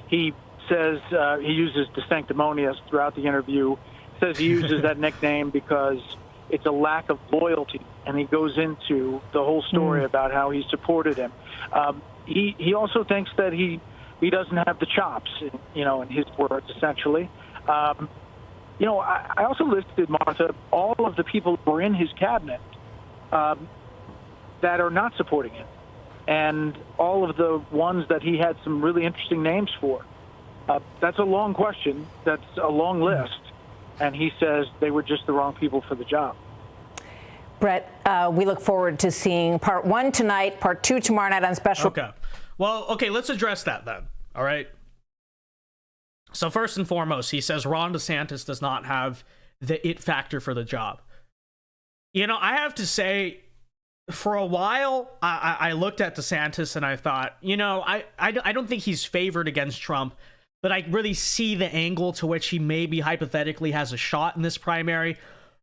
He says he uses sanctimonious throughout the interview. Says he uses that nickname because it's a lack of loyalty, and he goes into the whole story about how he supported him. He also thinks that he doesn't have the chops, in his words, essentially. I also listed, Martha, all of the people who were in his cabinet that are not supporting him, and all of the ones that he had some really interesting names for. That's a long question. That's a long list. And he says they were just the wrong people for the job. Brett, we look forward to seeing part 1 tonight, part 2 tomorrow night on special. Okay. Well, let's address that then. All right. So first and foremost, he says Ron DeSantis does not have the it factor for the job. I have to say, for a while, I looked at DeSantis and I thought, I don't think he's favored against Trump, but I really see the angle to which he maybe hypothetically has a shot in this primary.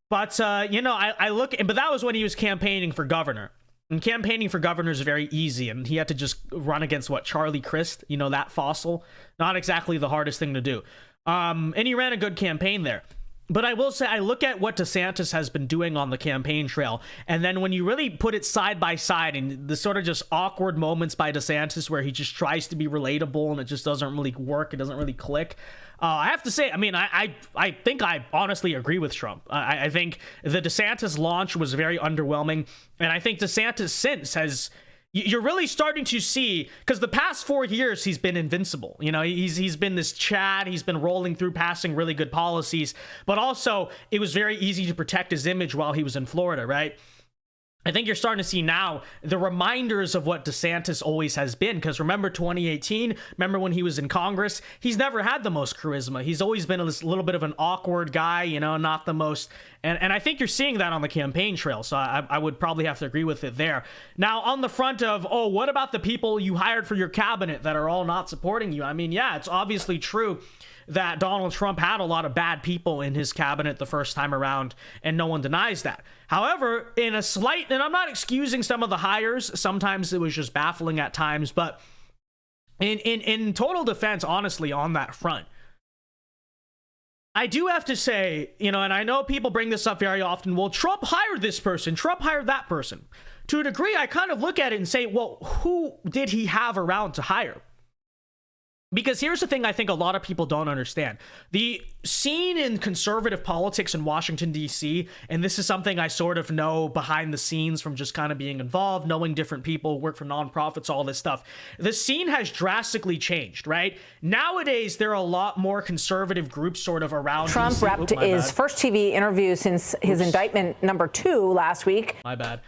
But, I look, but that was when he was campaigning for governor. And campaigning for governor is very easy. And he had to just run against, Charlie Crist, that fossil. Not exactly the hardest thing to do. And he ran a good campaign there. But I will say, I look at what DeSantis has been doing on the campaign trail, and then when you really put it side by side, and the sort of just awkward moments by DeSantis where he just tries to be relatable and it just doesn't really work, it doesn't really click. I have to say, I think I honestly agree with Trump. I think the DeSantis launch was very underwhelming, and I think DeSantis since has... You're really starting to see, because the past 4 years he's been invincible. He's been this Chad. He's been rolling through, passing really good policies, but also it was very easy to protect his image while he was in Florida, right? I think you're starting to see now the reminders of what DeSantis always has been. Because remember 2018? Remember when he was in Congress? He's never had the most charisma. He's always been this little bit of an awkward guy, not the most. And I think you're seeing that on the campaign trail. So I would probably have to agree with it there. Now, on the front of, what about the people you hired for your cabinet that are all not supporting you? Yeah, it's obviously true that Donald Trump had a lot of bad people in his cabinet the first time around, and no one denies that. However, in a slight, and I'm not excusing some of the hires, sometimes it was just baffling at times, but in total defense, honestly, on that front, I do have to say, and I know people bring this up very often. Well, Trump hired this person. Trump hired that person. To a degree, I kind of look at it and say, well, who did he have around to hire? Because here's the thing I think a lot of people don't understand. The scene in conservative politics in Washington, D.C., and this is something I sort of know behind the scenes from just kind of being involved, knowing different people, work for nonprofits, all this stuff. The scene has drastically changed, right? Nowadays, there are a lot more conservative groups sort of around Trump DC. repped his first TV interview since his indictment #2 last week. My bad.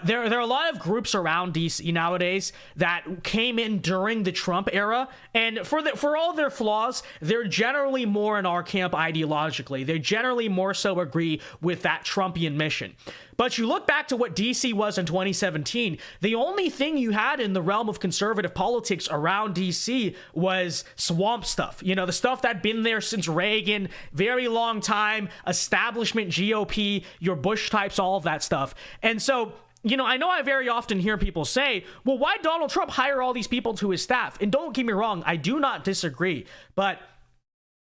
There are a lot of groups around D.C. nowadays that came in during the Trump era, and for all their flaws, they're generally more in our camp ideologically. They generally more so agree with that Trumpian mission. But you look back to what DC was in 2017, the only thing you had in the realm of conservative politics around DC was swamp stuff. The stuff that'd been there since Reagan, very long time, establishment GOP, your Bush types, all of that stuff. And so, I know I very often hear people say, well, why Donald Trump hire all these people to his staff? And don't get me wrong, I do not disagree. But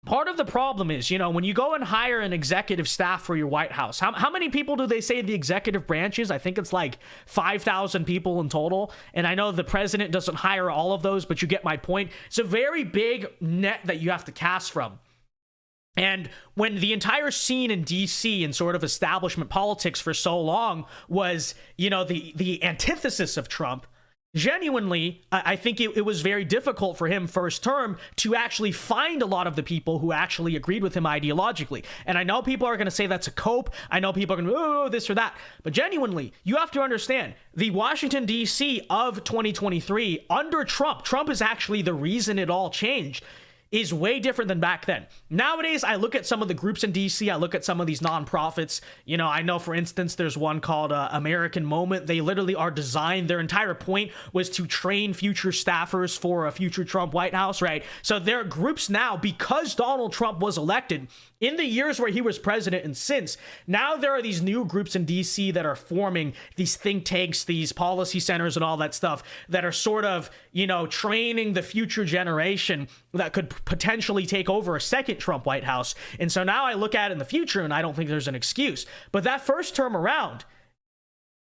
part of the problem is, when you go and hire an executive staff for your White House, how many people do they say the executive branch is? I think it's like 5,000 people in total. And I know the president doesn't hire all of those, but you get my point. It's a very big net that you have to cast from. And when the entire scene in DC and sort of establishment politics for so long was, the antithesis of Trump, genuinely, I think it was very difficult for him first term to actually find a lot of the people who actually agreed with him ideologically. And I know people are going to say that's a cope. I know people are going to, oh, this or that. But genuinely, you have to understand, the Washington, D.C. of 2023 under Trump is actually the reason it all changed, is way different than back then. Nowadays, I look at some of the groups in DC, I look at some of these nonprofits. I know, for instance, there's one called American Moment. They literally are designed, their entire point was to train future staffers for a future Trump White House, right? So there are groups now, because Donald Trump was elected, in the years where he was president and since, now there are these new groups in DC that are forming, these think tanks, these policy centers and all that stuff, that are sort of, training the future generation that could potentially take over a second Trump White House. And so now I look at it in the future and I don't think there's an excuse. But that first term around,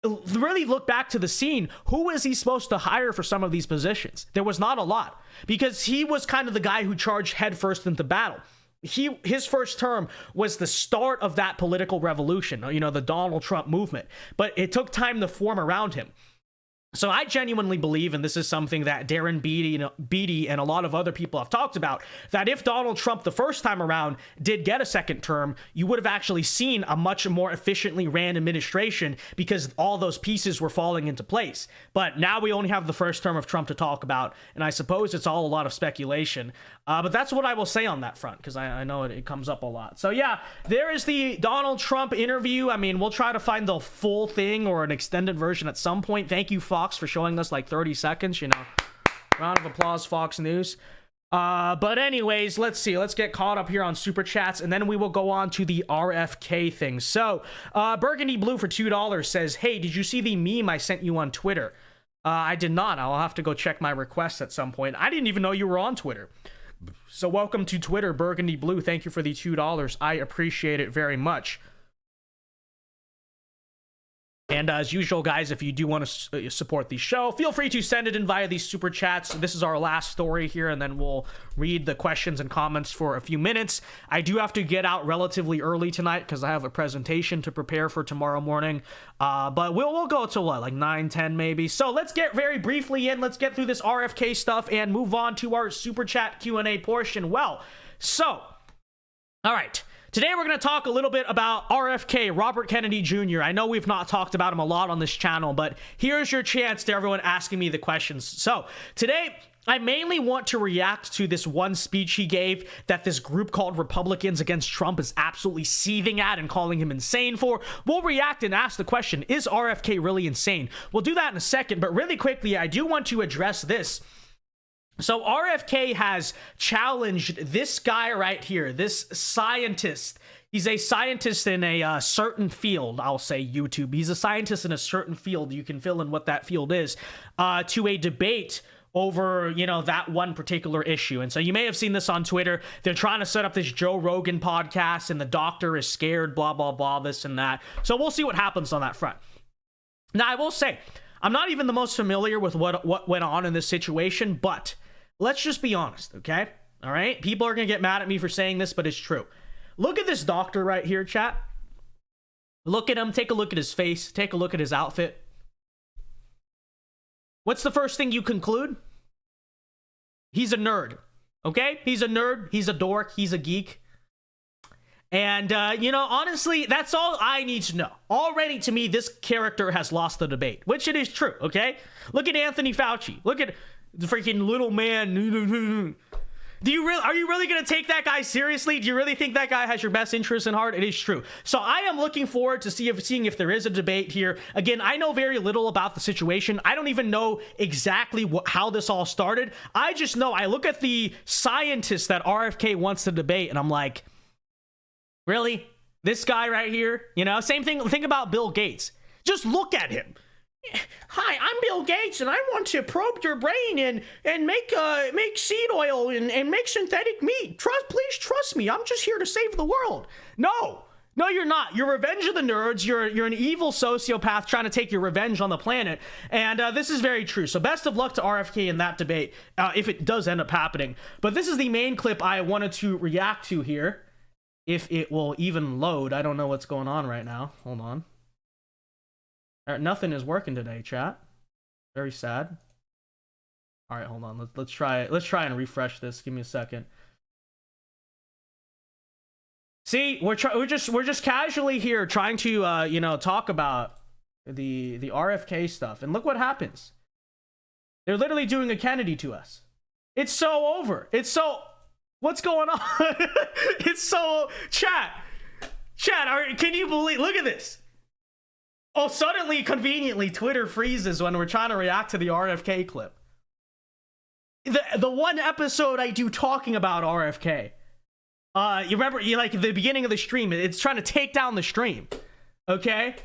really look back to the scene. Who is he supposed to hire for some of these positions? There was not a lot, because he was kind of the guy who charged headfirst into battle. His first term was the start of that political revolution, the Donald Trump movement, but it took time to form around him. So I genuinely believe, and this is something that Darren Beatty and a lot of other people have talked about, that if Donald Trump the first time around did get a second term, you would have actually seen a much more efficiently ran administration, because all those pieces were falling into place. But now we only have the first term of Trump to talk about, and I suppose it's all a lot of speculation. But that's what I will say on that front, because I know it comes up a lot. So yeah, there is the Donald Trump interview. I mean, we'll try to find the full thing or an extended version at some point. Thank you, Fox, for showing us like 30 seconds. Round of applause, Fox News. But anyways, let's see. Let's get caught up here on Super Chats, and then we will go on to the RFK thing. So Burgundy Blue for $2 says, hey, did you see the meme I sent you on Twitter? I did not. I'll have to go check my requests at some point. I didn't even know you were on Twitter. So welcome to Twitter, Burgundy Blue. Thank you for the $2. I appreciate it very much. And as usual, guys, if you do want to support the show, feel free to send it in via these super chats. This is our last story here, and then we'll read the questions and comments for a few minutes. I do have to get out relatively early tonight because I have a presentation to prepare for tomorrow morning. But we'll go to what, like 9, 10 maybe. So let's get very briefly in. Let's get through this RFK stuff and move on to our super chat Q&A portion. Well, so, all right. Today, we're going to talk a little bit about RFK, Robert Kennedy Jr. I know we've not talked about him a lot on this channel, but here's your chance to everyone asking me the questions. So today, I mainly want to react to this one speech he gave that this group called Republicans Against Trump is absolutely seething at and calling him insane for. We'll react and ask the question, is RFK really insane? We'll do that in a second, but really quickly, I do want to address this. So RFK has challenged this guy right here, this scientist. He's a scientist in a certain field. I'll say YouTube. He's a scientist in a certain field. You can fill in what that field is, to a debate over, you know, that one particular issue. And so you may have seen this on Twitter. They're trying to set up this Joe Rogan podcast, and the doctor is scared, blah, blah, blah, this and that. So we'll see what happens on that front. Now, I will say, I'm not even the most familiar with what went on in this situation, but let's just be honest, okay? All right? People are going to get mad at me for saying this, but it's true. Look at this doctor right here, chat. Look at him. Take a look at his face. Take a look at his outfit. What's the first thing you conclude? He's a nerd, okay? He's a nerd. He's a dork. He's a geek. And, you know, honestly, that's all I need to know. Already, to me, this character has lost the debate, which it is true, okay? Look at Anthony Fauci. Look at the freaking little man. Are you really going to take that guy seriously? Do you really think that guy has your best interest in heart? It is true. So I am looking forward to seeing if there is a debate here. Again, I know very little about the situation. I don't even know exactly how this all started. I just know I look at the scientists that RFK wants to debate, and I'm like, really? This guy right here? You know, same thing. Think about Bill Gates. Just look at him. Hi, I'm Bill Gates, and I want to probe your brain and make seed oil and make synthetic meat. Please trust me. I'm just here to save the world. No, you're not. You're Revenge of the Nerds. You're an evil sociopath trying to take your revenge on the planet. And this is very true. So best of luck to RFK in that debate, if it does end up happening. But this is the main clip I wanted to react to here. If it will even load. I don't know what's going on right now. Hold on. Nothing is working today, chat. Very sad. All right, hold on. Let's try it. Let's try and refresh this. Give me a second. See, we're just casually here trying to you know, talk about the RFK stuff, and look what happens. They're literally doing a Kennedy to us. It's so over. It's so. What's going on? It's so. Chat. Can you believe? Look at this. Oh, suddenly, conveniently, Twitter freezes when we're trying to react to the RFK clip. The one episode I do talking about RFK. You remember, like, the beginning of the stream, it's trying to take down the stream. Okay?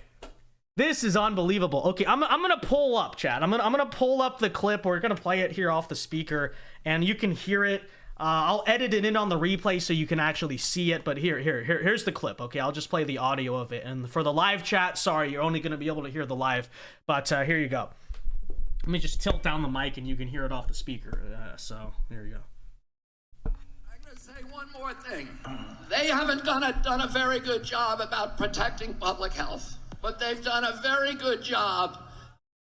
This is unbelievable. Okay, I'm gonna pull up, chat. I'm gonna pull up the clip. We're gonna play it here off the speaker, and you can hear it. I'll edit it in on the replay so you can actually see it, but here's the clip, okay? I'll just play the audio of it, and for the live chat, sorry, you're only going to be able to hear the live, but here you go. Let me just tilt down the mic and you can hear it off the speaker, so here you go. I'm going to say one more thing. They haven't done a very good job about protecting public health, but they've done a very good job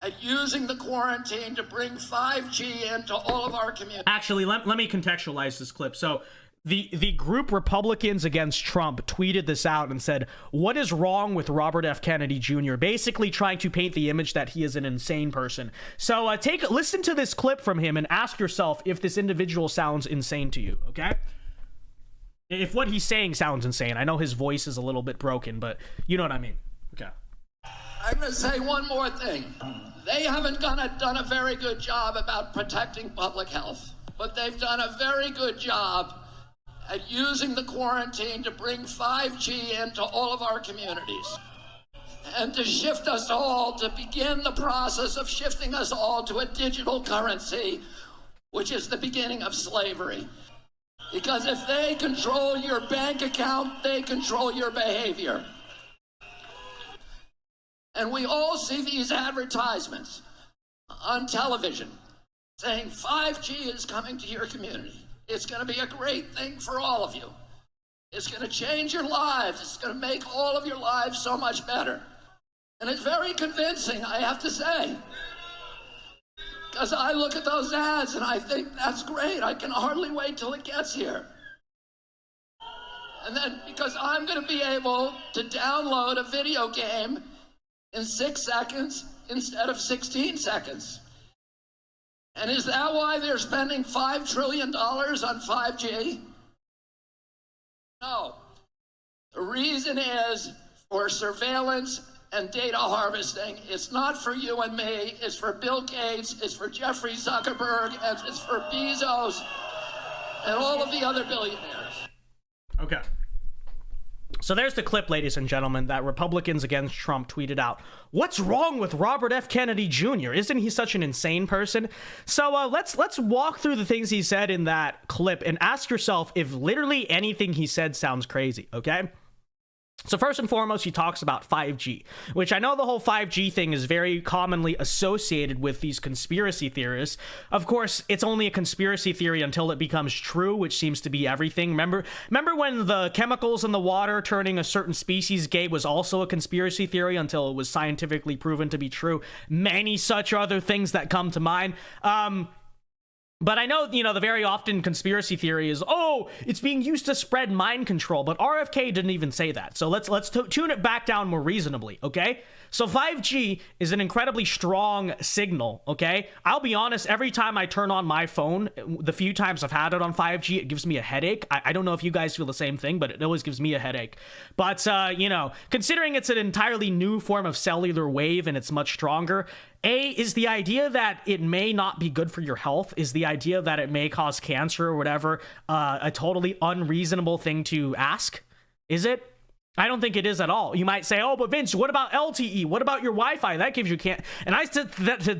at using the quarantine to bring 5G into all of our communities. Actually, let me contextualize this clip. So the group Republicans Against Trump tweeted this out and said, what is wrong with Robert F. Kennedy Jr.? Basically trying to paint the image that he is an insane person. So listen to this clip from him and ask yourself if this individual sounds insane to you, okay? If what he's saying sounds insane. I know his voice is a little bit broken, but you know what I mean. Okay. I'm going to say one more thing. They haven't done a very good job about protecting public health, but they've done a very good job at using the quarantine to bring 5G into all of our communities and to shift us all, to begin the process of shifting us all to a digital currency, which is the beginning of slavery. Because if they control your bank account, they control your behavior. And we all see these advertisements on television saying 5G is coming to your community. It's going to be a great thing for all of you. It's going to change your lives. It's going to make all of your lives so much better. And it's very convincing, I have to say. Because I look at those ads and I think, that's great. I can hardly wait till it gets here. And then, because I'm going to be able to download a video game in 6 seconds instead of 16 seconds. And is that why they're spending $5 trillion on 5G? No. The reason is for surveillance and data harvesting. It's not for you and me. It's for Bill Gates. It's for Jeffrey Zuckerberg. And it's for Bezos and all of the other billionaires. Okay. So there's the clip, ladies and gentlemen, that Republicans Against Trump tweeted out. What's wrong with Robert F. Kennedy Jr.? Isn't he such an insane person? So let's walk through the things he said in that clip and ask yourself if literally anything he said sounds crazy, okay? So first and foremost, he talks about 5G, which I know the whole 5G thing is very commonly associated with these conspiracy theorists. Of course, it's only a conspiracy theory until it becomes true, which seems to be everything. Remember when the chemicals in the water turning a certain species gay was also a conspiracy theory until it was scientifically proven to be true? Many such other things that come to mind. But I know, the very often conspiracy theory is, oh, it's being used to spread mind control. But RFK didn't even say that. So let's tune it back down more reasonably, okay? So 5G is an incredibly strong signal, okay? I'll be honest, every time I turn on my phone, the few times I've had it on 5G, it gives me a headache. I don't know if you guys feel the same thing, but it always gives me a headache. But, considering it's an entirely new form of cellular wave and it's much stronger, is the idea that it may not be good for your health, is the idea that it may cause cancer or whatever, a totally unreasonable thing to ask? Is it? I don't think it is at all. You might say, oh, but Vince, what about LTE? What about your Wi-Fi? That gives you And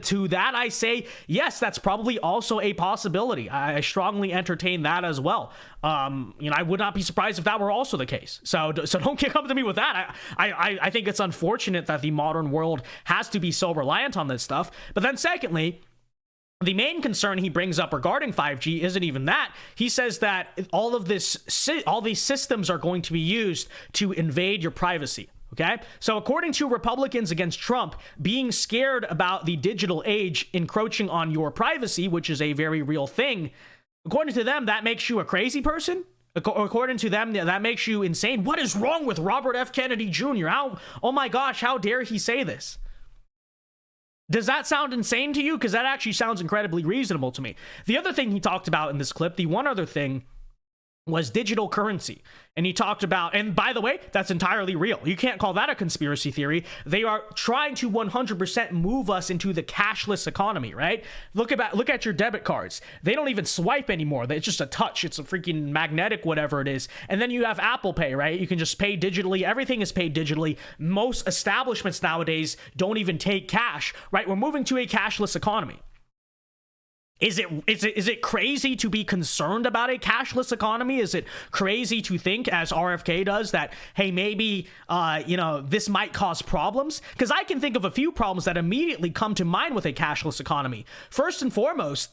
to that, I say, yes, that's probably also a possibility. I strongly entertain that as well. I would not be surprised if that were also the case. So don't come to me with that. I think it's unfortunate that the modern world has to be so reliant on this stuff. But then secondly, the main concern he brings up regarding 5G isn't even that. He says that all these systems are going to be used to invade your privacy. Okay, so according to Republicans Against Trump, being scared about the digital age encroaching on your privacy, which is a very real thing, according to them, that makes you a crazy person. According to them, that makes you insane. What is wrong with Robert F. Kennedy Jr.? Oh my gosh, how dare he say this? Does that sound insane to you? Because that actually sounds incredibly reasonable to me. The other thing he talked about in this clip, the one other thing, was digital currency. And he talked about, and by the way, that's entirely real. You can't call that a conspiracy theory. They are trying to 100% move us into the cashless economy, right? Look at your debit cards. They don't even swipe anymore. It's just a touch. It's a freaking magnetic, whatever it is. And then you have Apple Pay, right? You can just pay digitally. Everything is paid digitally. Most establishments nowadays don't even take cash, right? We're moving to a cashless economy. Is it crazy to be concerned about a cashless economy? Is it crazy to think, as RFK does, that, hey, maybe, this might cause problems? Because I can think of a few problems that immediately come to mind with a cashless economy. First and foremost,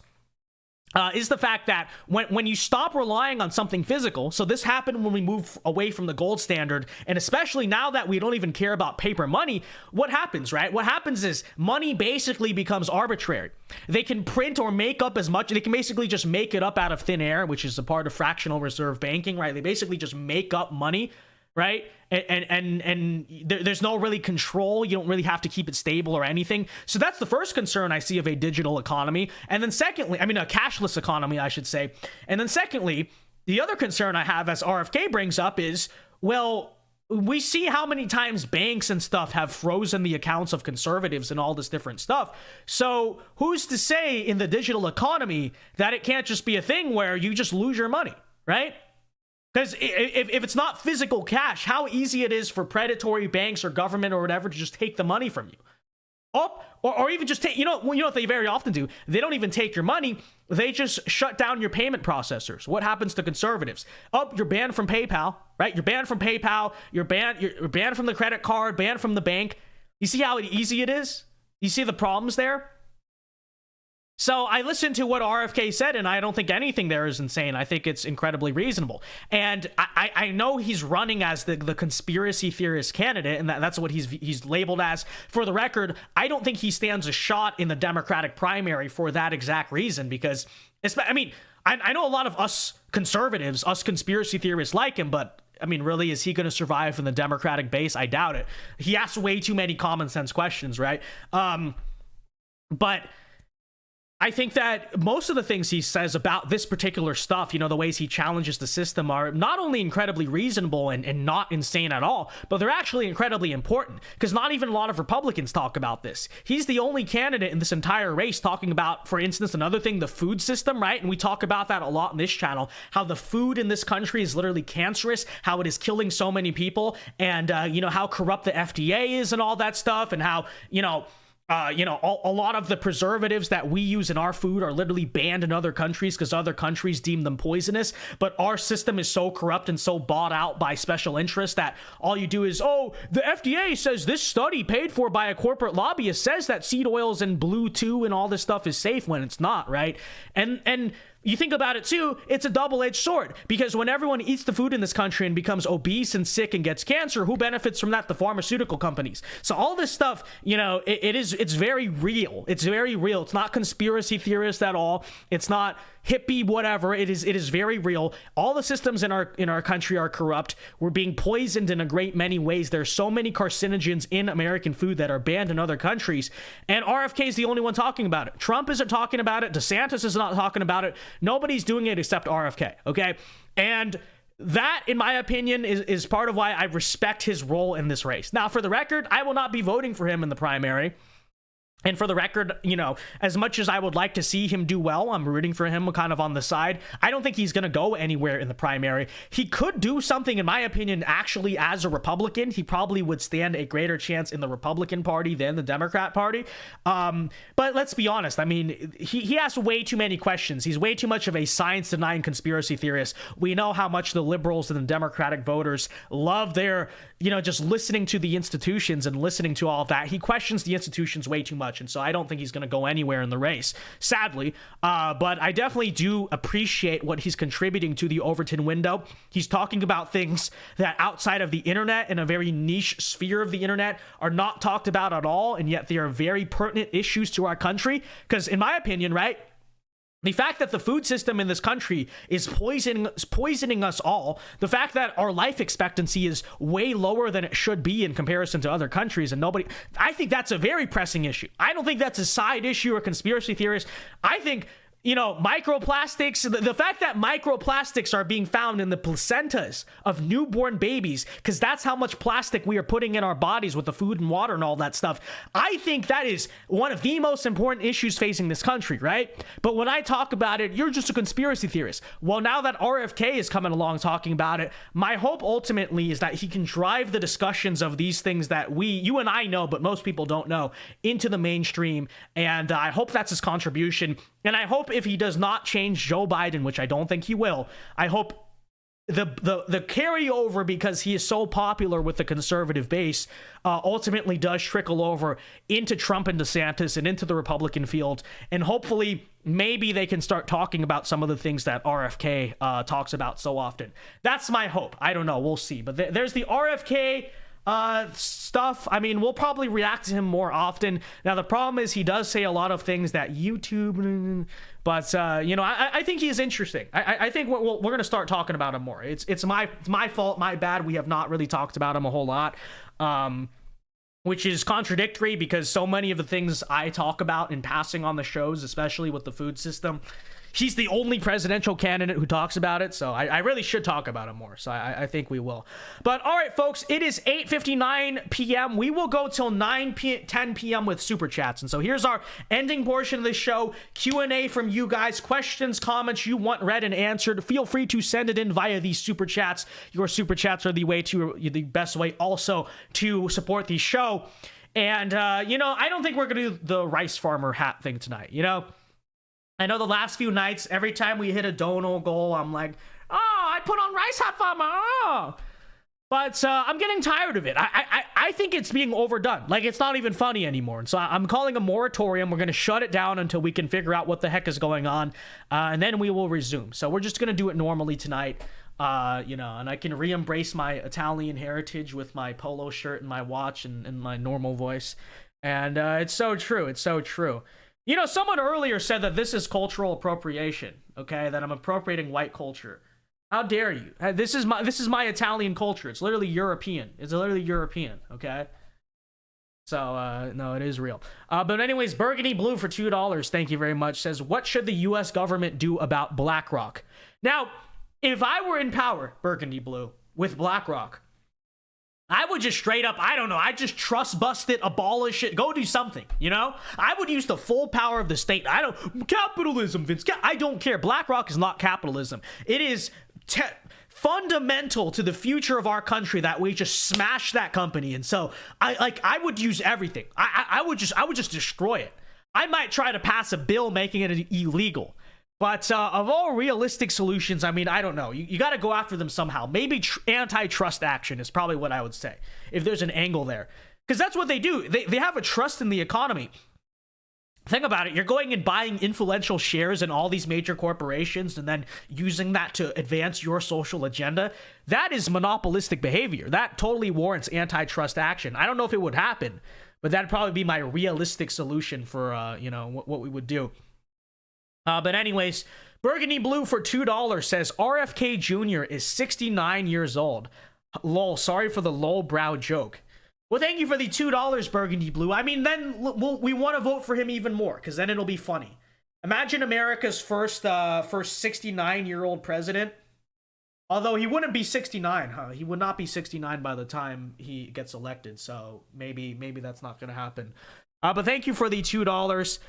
is the fact that when you stop relying on something physical, so this happened when we moved away from the gold standard, and especially now that we don't even care about paper money, what happens, right? What happens is money basically becomes arbitrary. They can print or make up as much, they can basically just make it up out of thin air, which is a part of fractional reserve banking, right? They basically just make up money, right? And there's no really control. You don't really have to keep it stable or anything. So that's the first concern I see of a digital economy. And then secondly, a cashless economy, I should say. And then secondly, the other concern I have, as RFK brings up, is, well, we see how many times banks and stuff have frozen the accounts of conservatives and all this different stuff. So who's to say in the digital economy that it can't just be a thing where you just lose your money, right? Because if it's not physical cash, how easy it is for predatory banks or government or whatever to just take the money from you. Oh, or even just take, what they very often do? They don't even take your money. They just shut down your payment processors. What happens to conservatives? Oh, you're banned from PayPal, right? You're banned from PayPal. You're banned from the credit card, banned from the bank. You see how easy it is? You see the problems there? So I listened to what RFK said, and I don't think anything there is insane. I think it's incredibly reasonable. And I know he's running as the conspiracy theorist candidate, and that's what he's labeled as. For the record, I don't think he stands a shot in the Democratic primary for that exact reason, because, I know a lot of us conservatives, us conspiracy theorists like him, but really, is he going to survive in the Democratic base? I doubt it. He asks way too many common sense questions, right? But I think that most of the things he says about this particular stuff, the ways he challenges the system are not only incredibly reasonable and not insane at all, but they're actually incredibly important, because not even a lot of Republicans talk about this. He's the only candidate in this entire race talking about, for instance, another thing, the food system, right? And we talk about that a lot in this channel, how the food in this country is literally cancerous, how it is killing so many people, and, how corrupt the FDA is and all that stuff, and how, a lot of the preservatives that we use in our food are literally banned in other countries because other countries deem them poisonous. But our system is so corrupt and so bought out by special interests that all you do is, the FDA says this study paid for by a corporate lobbyist says that seed oils and Blue 2 and all this stuff is safe, when it's not, right? And you think about it too, it's a double-edged sword, because when everyone eats the food in this country and becomes obese and sick and gets cancer, who benefits from that? The pharmaceutical companies. So all this stuff, it's very real. It's very real. It's not conspiracy theorist at all. It's not hippie whatever. It is very real. All the systems in our country are corrupt. We're being poisoned in a great many ways. There's so many carcinogens in American food that are banned in other countries, and RFK is the only one talking about it. Trump isn't talking about it. DeSantis is not talking about it. Nobody's doing it except RFK, okay? And that, in my opinion, is part of why I respect his role in this race. Now, for the record, I will not be voting for him in the primary. And for the record, as much as I would like to see him do well, I'm rooting for him kind of on the side. I don't think he's going to go anywhere in the primary. He could do something, in my opinion, actually as a Republican. He probably would stand a greater chance in the Republican Party than the Democrat Party. But let's be honest. I mean, he asks way too many questions. He's way too much of a science-denying conspiracy theorist. We know how much the liberals and the Democratic voters love their, just listening to the institutions and listening to all of that. He questions the institutions way too much. And so I don't think he's going to go anywhere in the race, sadly. But I definitely do appreciate what he's contributing to the Overton window. He's talking about things that outside of the internet, in a very niche sphere of the internet, are not talked about at all. And yet they are very pertinent issues to our country. Because in my opinion, right, the fact that the food system in this country is poisoning us all, the fact that our life expectancy is way lower than it should be in comparison to other countries, and I think that's a very pressing issue. I don't think that's a side issue or conspiracy theorist. I think, microplastics, the fact that microplastics are being found in the placentas of newborn babies, because that's how much plastic we are putting in our bodies with the food and water and all that stuff. I think that is one of the most important issues facing this country, right? But when I talk about it, you're just a conspiracy theorist. Well, now that RFK is coming along talking about it, my hope ultimately is that he can drive the discussions of these things that you and I know, but most people don't know, into the mainstream. And I hope that's his contribution. And I hope if he does not change Joe Biden, which I don't think he will, I hope the carryover, because he is so popular with the conservative base, ultimately does trickle over into Trump and DeSantis and into the Republican field. And hopefully maybe they can start talking about some of the things that RFK talks about so often. That's my hope. I don't know. We'll see. But there's the RFK stuff. I mean, we'll probably react to him more often. Now, the problem is he does say a lot of things that YouTube, but I think he is interesting. I think we're going to start talking about him more. It's my fault, my bad. We have not really talked about him a whole lot, which is contradictory, because so many of the things I talk about in passing on the shows, especially with the food system, he's the only presidential candidate who talks about it, so I really should talk about him more, so I think we will. But all right, folks, it is 8:59 p.m. We will go till 10 p.m. with Super Chats, and so here's our ending portion of the show. Q&A from you guys, questions, comments you want read and answered. Feel free to send it in via these Super Chats. Your Super Chats are the best way also to support the show. And, I don't think we're going to do the rice farmer hat thing tonight, I know the last few nights, every time we hit a donal goal, I'm like, I put on rice hat farmer. But I'm getting tired of it. I think it's being overdone. Like, it's not even funny anymore. And so I'm calling a moratorium. We're going to shut it down until we can figure out what the heck is going on. And then we will resume. So we're just going to do it normally tonight. And I can re-embrace my Italian heritage with my polo shirt and my watch and my normal voice. And it's so true. It's so true. Someone earlier said that this is cultural appropriation, okay? That I'm appropriating white culture. How dare you? This is my Italian culture. It's literally European. Okay? So, no, it is real. But anyways, Burgundy Blue for $2, thank you very much, says, what should the U.S. government do about BlackRock? Now, if I were in power, Burgundy Blue, with BlackRock, I would just straight up, I don't know, I'd just trust bust it, abolish it, go do something, you know? I would use the full power of the state. Capitalism, Vince, I don't care. BlackRock is not capitalism. It is fundamental to the future of our country that we just smash that company. And so I would use everything. I would just destroy it. I might try to pass a bill making it illegal. But of all realistic solutions, I mean, I don't know. You got to go after them somehow. Maybe antitrust action is probably what I would say, if there's an angle there. Because that's what they do. They have a trust in the economy. Think about it. You're going and buying influential shares in all these major corporations and then using that to advance your social agenda. That is monopolistic behavior. That totally warrants antitrust action. I don't know if it would happen, but that'd probably be my realistic solution for, what we would do. But anyways, Burgundy Blue for $2 says RFK Jr. is 69 years old. Lol, sorry for the lol brow joke. Well, thank you for the $2, Burgundy Blue. I mean, then we want to vote for him even more, because then it'll be funny. Imagine America's first 69-year-old president. Although he wouldn't be 69, huh? He would not be 69 by the time he gets elected, so maybe that's not going to happen. But thank you for the $2.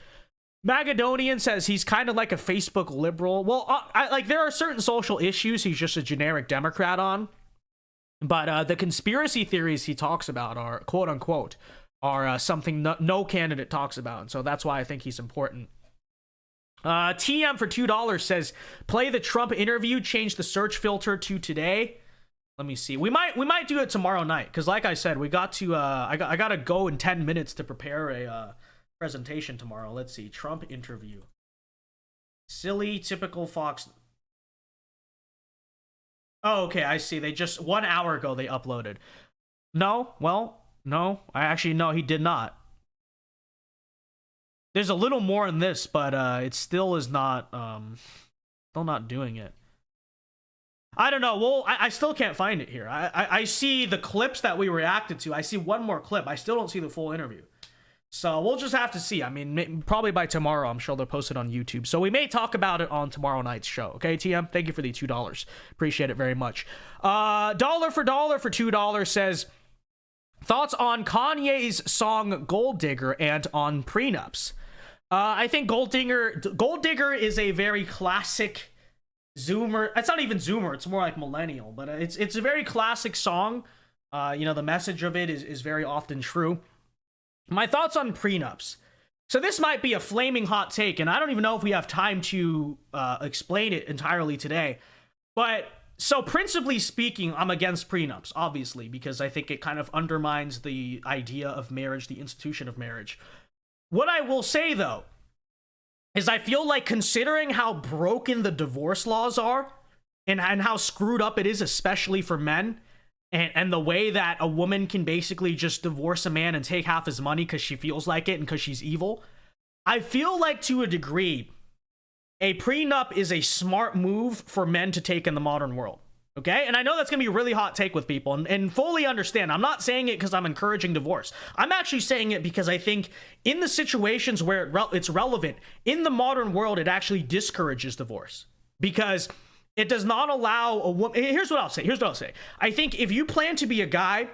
Magadonian says he's kind of like a Facebook liberal. Well, there are certain social issues he's just a generic Democrat on. But the conspiracy theories he talks about are, quote unquote, are something no candidate talks about. And so that's why I think he's important. TM for $2 says, play the Trump interview, change the search filter to today. Let me see. We might do it tomorrow night. Because like I said, we got to, I got to go in 10 minutes to prepare a presentation tomorrow. Let's see. Trump interview. Silly, typical Fox. Oh, okay. I see. They just 1 hour ago they uploaded. No. He did not. There's a little more in this, but it still is not. Still not doing it. I don't know. Well, I still can't find it here. I see the clips that we reacted to. I see one more clip. I still don't see the full interview. So we'll just have to see. I mean, probably by tomorrow, I'm sure they'll post it on YouTube. So we may talk about it on tomorrow night's show. Okay, TM? Thank you for the $2. Appreciate it very much. Dollar for $2 says, thoughts on Kanye's song Gold Digger and on prenups. I think Gold Digger is a very classic Zoomer. It's not even Zoomer. It's more like millennial. But it's a very classic song. The message of it is very often true. My thoughts on prenups. So this might be a flaming hot take, and I don't even know if we have time to explain it entirely today. But so principally speaking, I'm against prenups, obviously, because I think it kind of undermines the idea of marriage, the institution of marriage. What I will say, though, is I feel like considering how broken the divorce laws are and how screwed up it is, especially for men, and the way that a woman can basically just divorce a man and take half his money because she feels like it and because she's evil. I feel like to a degree, a prenup is a smart move for men to take in the modern world. Okay? And I know that's going to be a really hot take with people and fully understand. I'm not saying it because I'm encouraging divorce. I'm actually saying it because I think in the situations where it's relevant, in the modern world, it actually discourages divorce. Because it does not allow a woman. Here's what I'll say. I think if you plan to be a guy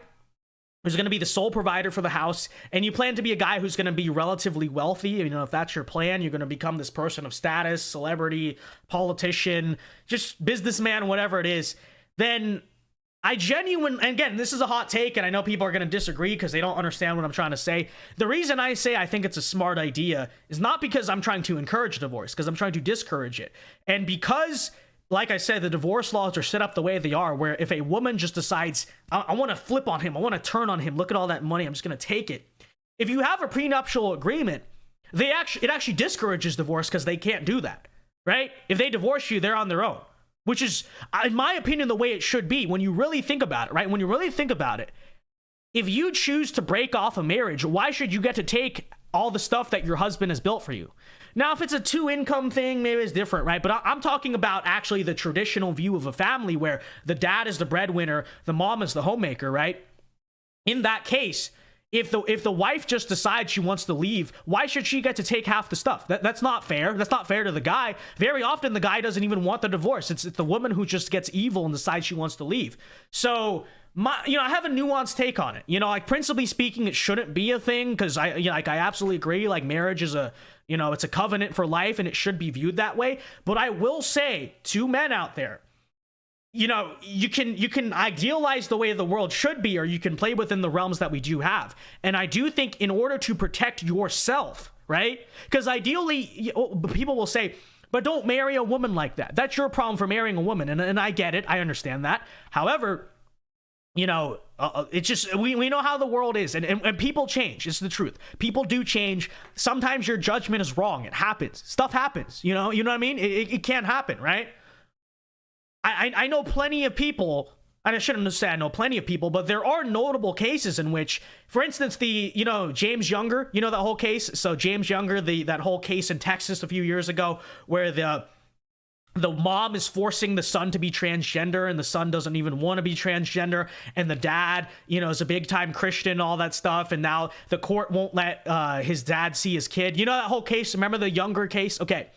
who's going to be the sole provider for the house, and you plan to be a guy who's going to be relatively wealthy, if that's your plan, you're going to become this person of status, celebrity, politician, just businessman, whatever it is, then again, this is a hot take, and I know people are going to disagree because they don't understand what I'm trying to say. The reason I say I think it's a smart idea is not because I'm trying to encourage divorce, because I'm trying to discourage it. And because, like I said, the divorce laws are set up the way they are, where if a woman just decides, I want to flip on him, I want to turn on him, look at all that money, I'm just going to take it. If you have a prenuptial agreement, it actually discourages divorce because they can't do that, right? If they divorce you, they're on their own, which is, in my opinion, the way it should be when you really think about it, right? When you really think about it, if you choose to break off a marriage, why should you get to take all the stuff that your husband has built for you? Now, if it's a two-income thing, maybe it's different, right? But I'm talking about actually the traditional view of a family where the dad is the breadwinner, the mom is the homemaker, right? In that case, If the wife just decides she wants to leave, why should she get to take half the stuff? That's not fair. That's not fair to the guy. Very often the guy doesn't even want the divorce. It's the woman who just gets evil and decides she wants to leave. So I have a nuanced take on it. Like, principally speaking, it shouldn't be a thing, because I absolutely agree. Like, marriage is it's a covenant for life and it should be viewed that way. But I will say to men out there, you can idealize the way the world should be, or you can play within the realms that we do have. And I do think in order to protect yourself, right? Because ideally, people will say, but don't marry a woman like that. That's your problem for marrying a woman. And I get it. I understand that. However, it's just, we know how the world is, and people change. It's the truth. People do change. Sometimes your judgment is wrong. It happens. Stuff happens. You know what I mean? It can happen, right? I know plenty of people, and I shouldn't say I know plenty of people, but there are notable cases in which, for instance, James Younger, that whole case. So James Younger, that whole case in Texas a few years ago, where the mom is forcing the son to be transgender, and the son doesn't even want to be transgender, and the dad, is a big time Christian, all that stuff, and now the court won't let his dad see his kid. That whole case? Remember the Younger case? Okay.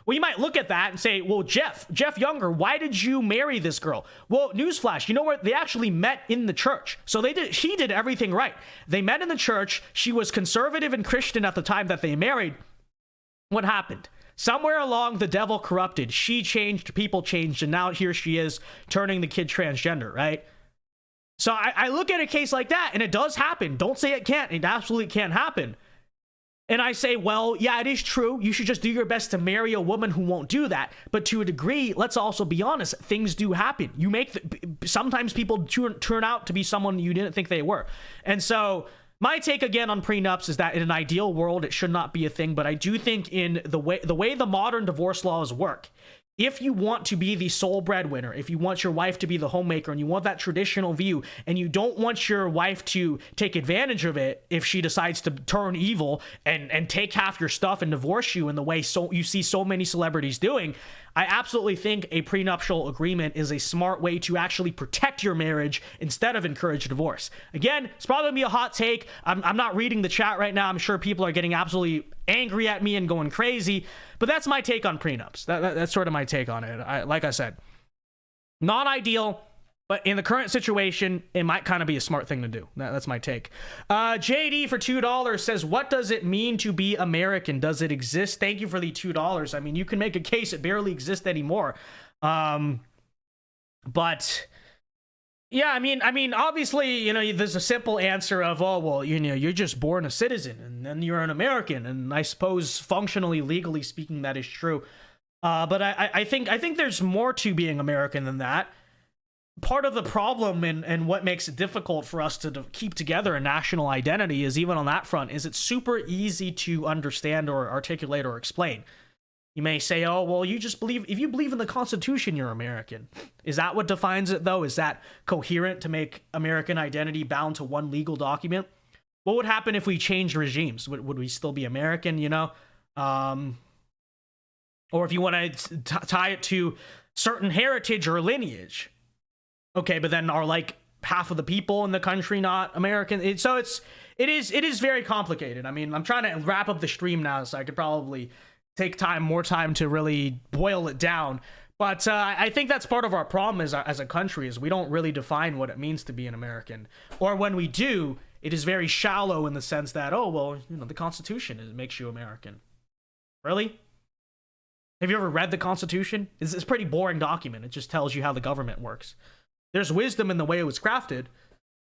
Well, you might look at that and say, well, Jeff Younger, why did you marry this girl? Well, newsflash, you know what? They actually met in the church. So she did everything right. They met in the church. She was conservative and Christian at the time that they married. What happened? Somewhere along, the devil corrupted. She changed, people changed, and now here she is turning the kid transgender, right? So I look at a case like that, and it does happen. Don't say it can't. It absolutely can happen. And I say, well, yeah, it is true. You should just do your best to marry a woman who won't do that. But to a degree, let's also be honest, things do happen. Sometimes people turn out to be someone you didn't think they were. And so my take again on prenups is that in an ideal world, it should not be a thing. But I do think in the way the modern divorce laws work, if you want to be the sole breadwinner, if you want your wife to be the homemaker, and you want that traditional view, and you don't want your wife to take advantage of it if she decides to turn evil and take half your stuff and divorce you in the way you see so many celebrities doing, I absolutely think a prenuptial agreement is a smart way to actually protect your marriage instead of encourage divorce. Again, it's probably gonna be a hot take. I'm not reading the chat right now. I'm sure people are getting absolutely angry at me and going crazy, but that's my take on prenups. That's sort of my take on it. Like I said, not ideal, but in the current situation, it might kind of be a smart thing to do. That's my take. JD for $2 says, what does it mean to be American? Does it exist? Thank you for the $2. I mean, you can make a case it barely exists anymore. But yeah, I mean, obviously, there's a simple answer of, oh, well, you're just born a citizen and then you're an American. And I suppose functionally, legally speaking, that is true. But I think there's more to being American than that. Part of the problem and what makes it difficult for us to keep together a national identity is, even on that front, is it's super easy to understand or articulate or explain. You may say, oh, well, if you believe in the Constitution, you're American. Is that what defines it, though? Is that coherent to make American identity bound to one legal document? What would happen if we changed regimes? Would we still be American, Or if you want to tie it to certain heritage or lineage. Okay, but then are like half of the people in the country not American? It is very complicated. I mean, I'm trying to wrap up the stream now, so I could probably take more time to really boil it down. But I think that's part of our problem as a country, is we don't really define what it means to be an American. Or when we do, it is very shallow in the sense that, oh, well, the Constitution makes you American. Really? Have you ever read the Constitution? It's a pretty boring document. It just tells you how the government works. There's wisdom in the way it was crafted,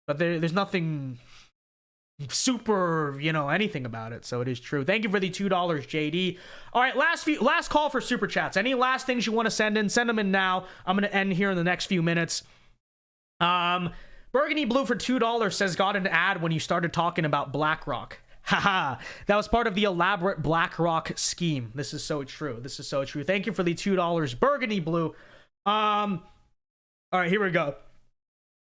but there's nothing super, anything about it. So it is true. Thank you for the $2, JD. All right, last call for super chats. Any last things you want to send them in now. I'm going to end here in the next few minutes. Burgundy Blue for $2 says, got an ad when you started talking about BlackRock. Haha, that was part of the elaborate BlackRock scheme. This is so true. Thank you for the $2, Burgundy Blue. All right, here we go.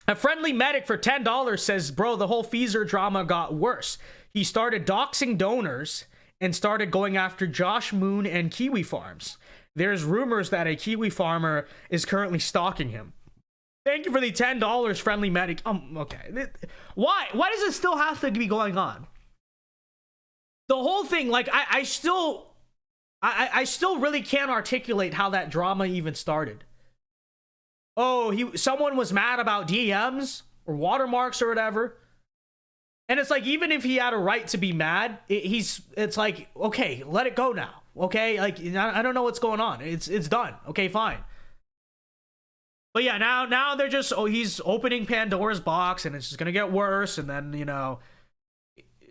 A friendly medic for $10 says, bro, the whole Feezer drama got worse. He started doxing donors and started going after Josh Moon and Kiwi Farms. There's rumors that a Kiwi farmer is currently stalking him. Thank you for the $10, friendly medic. Okay. Why does it still have to be going on? The whole thing, like, I still really can't articulate how that drama even started. Oh, someone was mad about DMs or watermarks or whatever. And it's like, even if he had a right to be mad, it's like, okay, let it go now. Okay, like, I don't know what's going on. It's done. Okay, fine. But yeah, now they're just, he's opening Pandora's box, and it's just gonna get worse. And then, you know,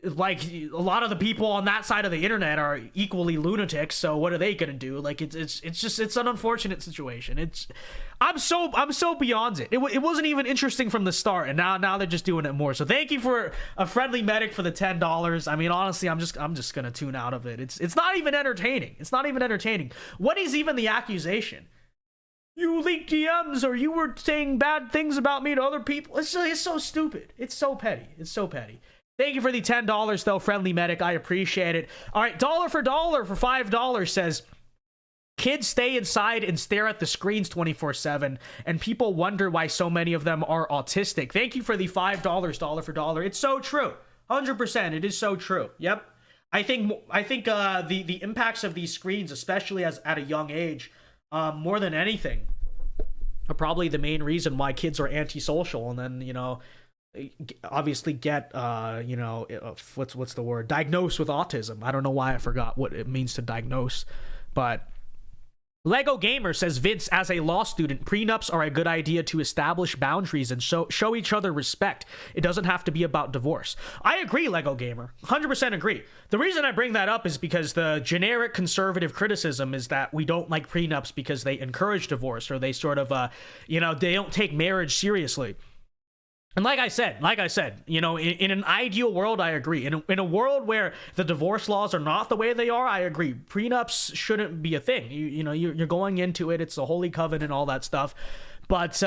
like, a lot of the people on that side of the internet are equally lunatics. So what are they gonna do? Like, it's an unfortunate situation. I'm so beyond it. It wasn't even interesting from the start, and now they're just doing it more. So thank you for a friendly medic for the $10. I mean, honestly, I'm just gonna tune out of it. It's not even entertaining. It's not even entertaining. What is even the accusation? You leaked DMs, or you were saying bad things about me to other people. It's so stupid. It's so petty. It's so petty. Thank you for the $10, though, friendly medic. I appreciate it. All right, dollar for $5 says, kids stay inside and stare at the screens 24/7, and people wonder why so many of them are autistic. Thank you for the $5, dollar for dollar. It's so true. 100%. It is so true. Yep. I think the impacts of these screens, especially at a young age, more than anything, are probably the main reason why kids are antisocial, and then, you know, obviously get what's the word, diagnosed with autism. I don't know why I forgot what it means to diagnose. But Lego Gamer says, Vince, as a law student, prenups are a good idea to establish boundaries and show each other respect. It doesn't have to be about divorce. I agree, Lego Gamer. 100% agree. The reason I bring that up is because the generic conservative criticism is that we don't like prenups because they encourage divorce, or they sort of, they don't take marriage seriously. And like I said, you know, in an ideal world, I agree. In a world where the divorce laws are not the way they are, I agree. Prenups shouldn't be a thing. You're going into it. It's a holy covenant, all that stuff. But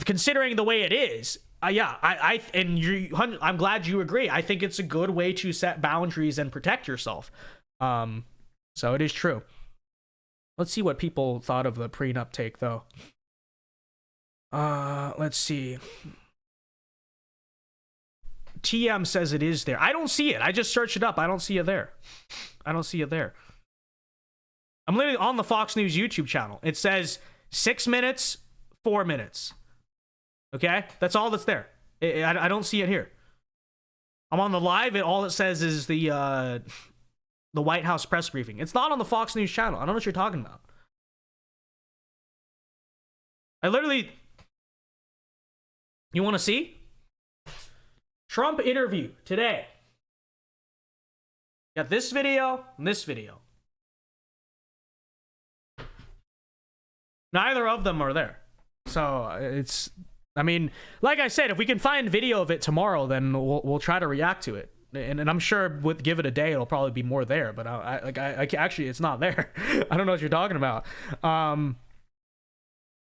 considering the way it is, I'm glad you agree. I think it's a good way to set boundaries and protect yourself. So it is true. Let's see what people thought of the prenup take, though. Let's see. TM says it is there. I don't see it. I just searched it up. I don't see it there. I'm literally on the Fox News YouTube channel. It says 6 minutes, 4 minutes. Okay? That's all that's there. I don't see it here. I'm on the live. All it says is the White House press briefing. It's not on the Fox News channel. I don't know what you're talking about. You want to see? Trump interview today. Got this video and this video. Neither of them are there. So I mean, like I said, if we can find video of it tomorrow, then we'll try to react to it. And I'm sure give it a day, it'll probably be more there. But actually, it's not there. I don't know what you're talking about.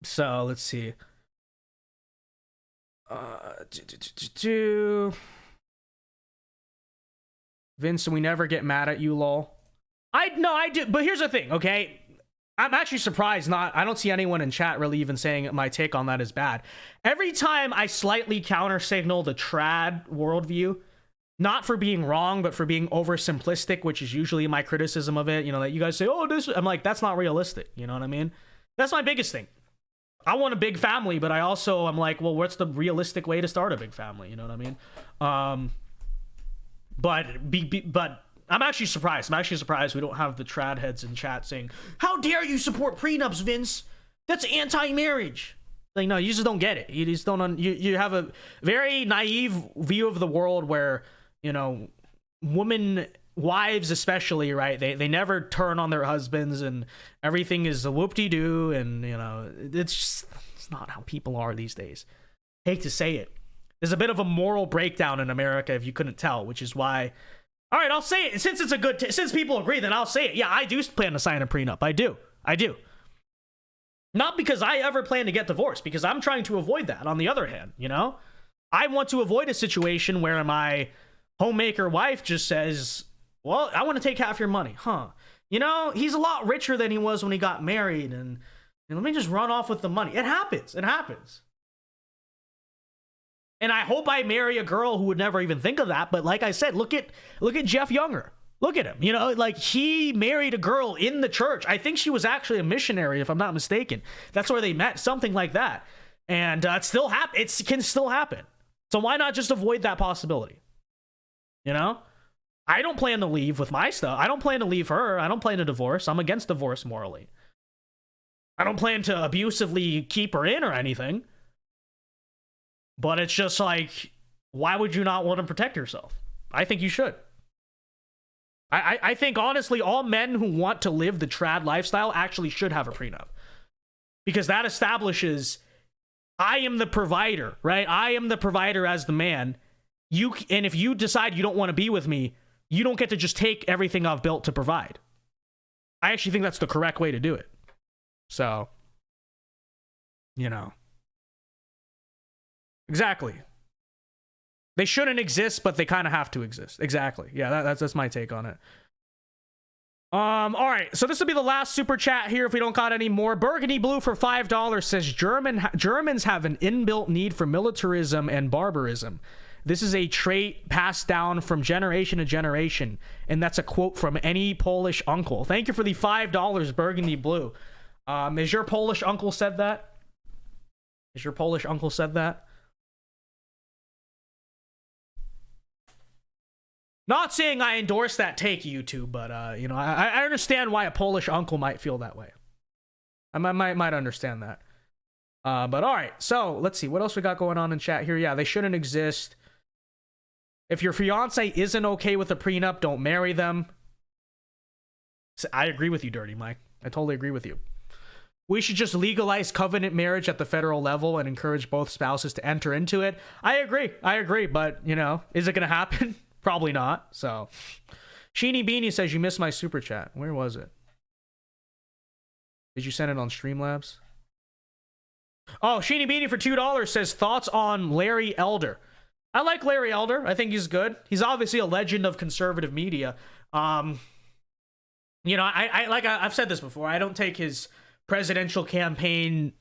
So let's see. Vince, we never get mad at you, lol. I do, but here's the thing, okay? I'm actually surprised I don't see anyone in chat really even saying my take on that is bad. Every time I slightly counter signal the trad worldview, not for being wrong, but for being oversimplistic, which is usually my criticism of it, you know, that you guys say, oh, I'm like, that's not realistic, you know what I mean? That's my biggest thing. I want a big family, but I'm like, well, what's the realistic way to start a big family? You know what I mean? But I'm actually surprised. We don't have the trad heads in chat saying, how dare you support prenups, Vince? That's anti-marriage. Like, no, you just don't get it. You just don't. You have a very naive view of the world where, you know, wives especially, right? They never turn on their husbands, and everything is a whoop-de-doo, and, you know, it's not how people are these days. Hate to say it. There's a bit of a moral breakdown in America, if you couldn't tell, which is why. All right, I'll say it. Since it's since people agree, then I'll say it. Yeah, I do plan to sign a prenup. I do. Not because I ever plan to get divorced, because I'm trying to avoid that. On the other hand, you know, I want to avoid a situation where my homemaker wife just says, well, I want to take half your money. Huh? You know, he's a lot richer than he was when he got married, and let me just run off with the money. It happens. And I hope I marry a girl who would never even think of that. But like I said, look at Jeff Younger. Look at him. You know, like he married a girl in the church. I think she was actually a missionary, if I'm not mistaken. That's where they met, something like that. And it can still happen. So why not just avoid that possibility? You know? I don't plan to leave with my stuff. I don't plan to leave her. I don't plan to divorce. I'm against divorce morally. I don't plan to abusively keep her in or anything. But it's just like, why would you not want to protect yourself? I think you should. I think, honestly, all men who want to live the trad lifestyle actually should have a prenup. Because that establishes, I am the provider, right? I am the provider as the man. And if you decide you don't want to be with me, you don't get to just take everything I've built to provide. I actually think that's the correct way to do it. So, you know. Exactly. They shouldn't exist, but they kind of have to exist. Exactly. Yeah, that's my take on it. All right, so this will be the last super chat here if we don't got any more. Burgundy Blue for $5 says Germans have an inbuilt need for militarism and barbarism. This is a trait passed down from generation to generation, and that's a quote from any Polish uncle. Thank you for the $5, Burgundy Blue. Is your Polish uncle said that? Is your Polish uncle said that? Not saying I endorse that take, YouTube, but you know, I understand why a Polish uncle might feel that way. I might understand that. But all right, so let's see what else we got going on in chat here. Yeah, they shouldn't exist. If your fiance isn't okay with a prenup, don't marry them. I agree with you, Dirty Mike. I totally agree with you. We should just legalize covenant marriage at the federal level and encourage both spouses to enter into it. I agree, but you know, is it gonna happen? Probably not. So, Sheeny Beanie says you missed my super chat. Where was it? Did you send it on Streamlabs? Oh, Sheeny Beanie for $2 says thoughts on Larry Elder. I like Larry Elder. I think he's good. He's obviously a legend of conservative media. You know, I've said this before. I don't take his presidential campaign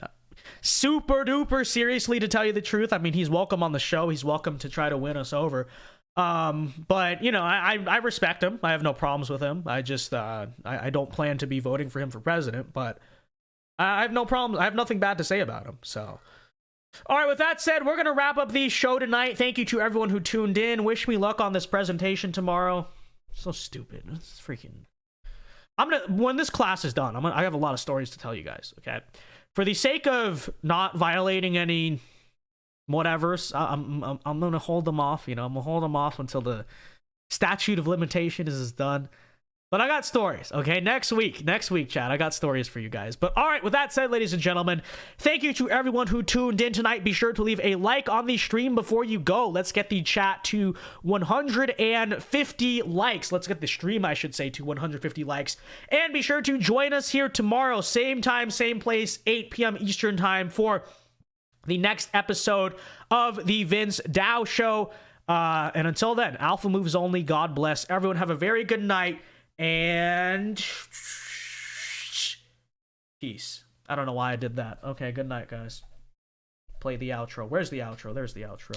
super duper seriously, to tell you the truth. I mean, he's welcome on the show. He's welcome to try to win us over. But you know, I respect him. I have no problems with him. I just I don't plan to be voting for him for president, but I have no problem. I have nothing bad to say about him. So, all right, with that said, we're gonna wrap up the show tonight. Thank you to everyone who tuned in. Wish me luck on this presentation tomorrow. So stupid. It's freaking. When this class is done, I have a lot of stories to tell you guys. Okay, for the sake of not violating any whatevers, I'm gonna hold them off. You know, I'm gonna hold them off until the statute of limitation is done. But I got stories, okay? Next week, chat, I got stories for you guys. But all right, with that said, ladies and gentlemen, thank you to everyone who tuned in tonight. Be sure to leave a like on the stream before you go. Let's get the chat to 150 likes. Let's get the stream, I should say, to 150 likes. And be sure to join us here tomorrow, same time, same place, 8 p.m. Eastern time for the next episode of the Vince Dao Show. And until then, Alpha moves only. God bless. Everyone have a very good night. And peace. I don't know why I did that. Okay, good night, guys. Play the outro. Where's the outro? There's the outro.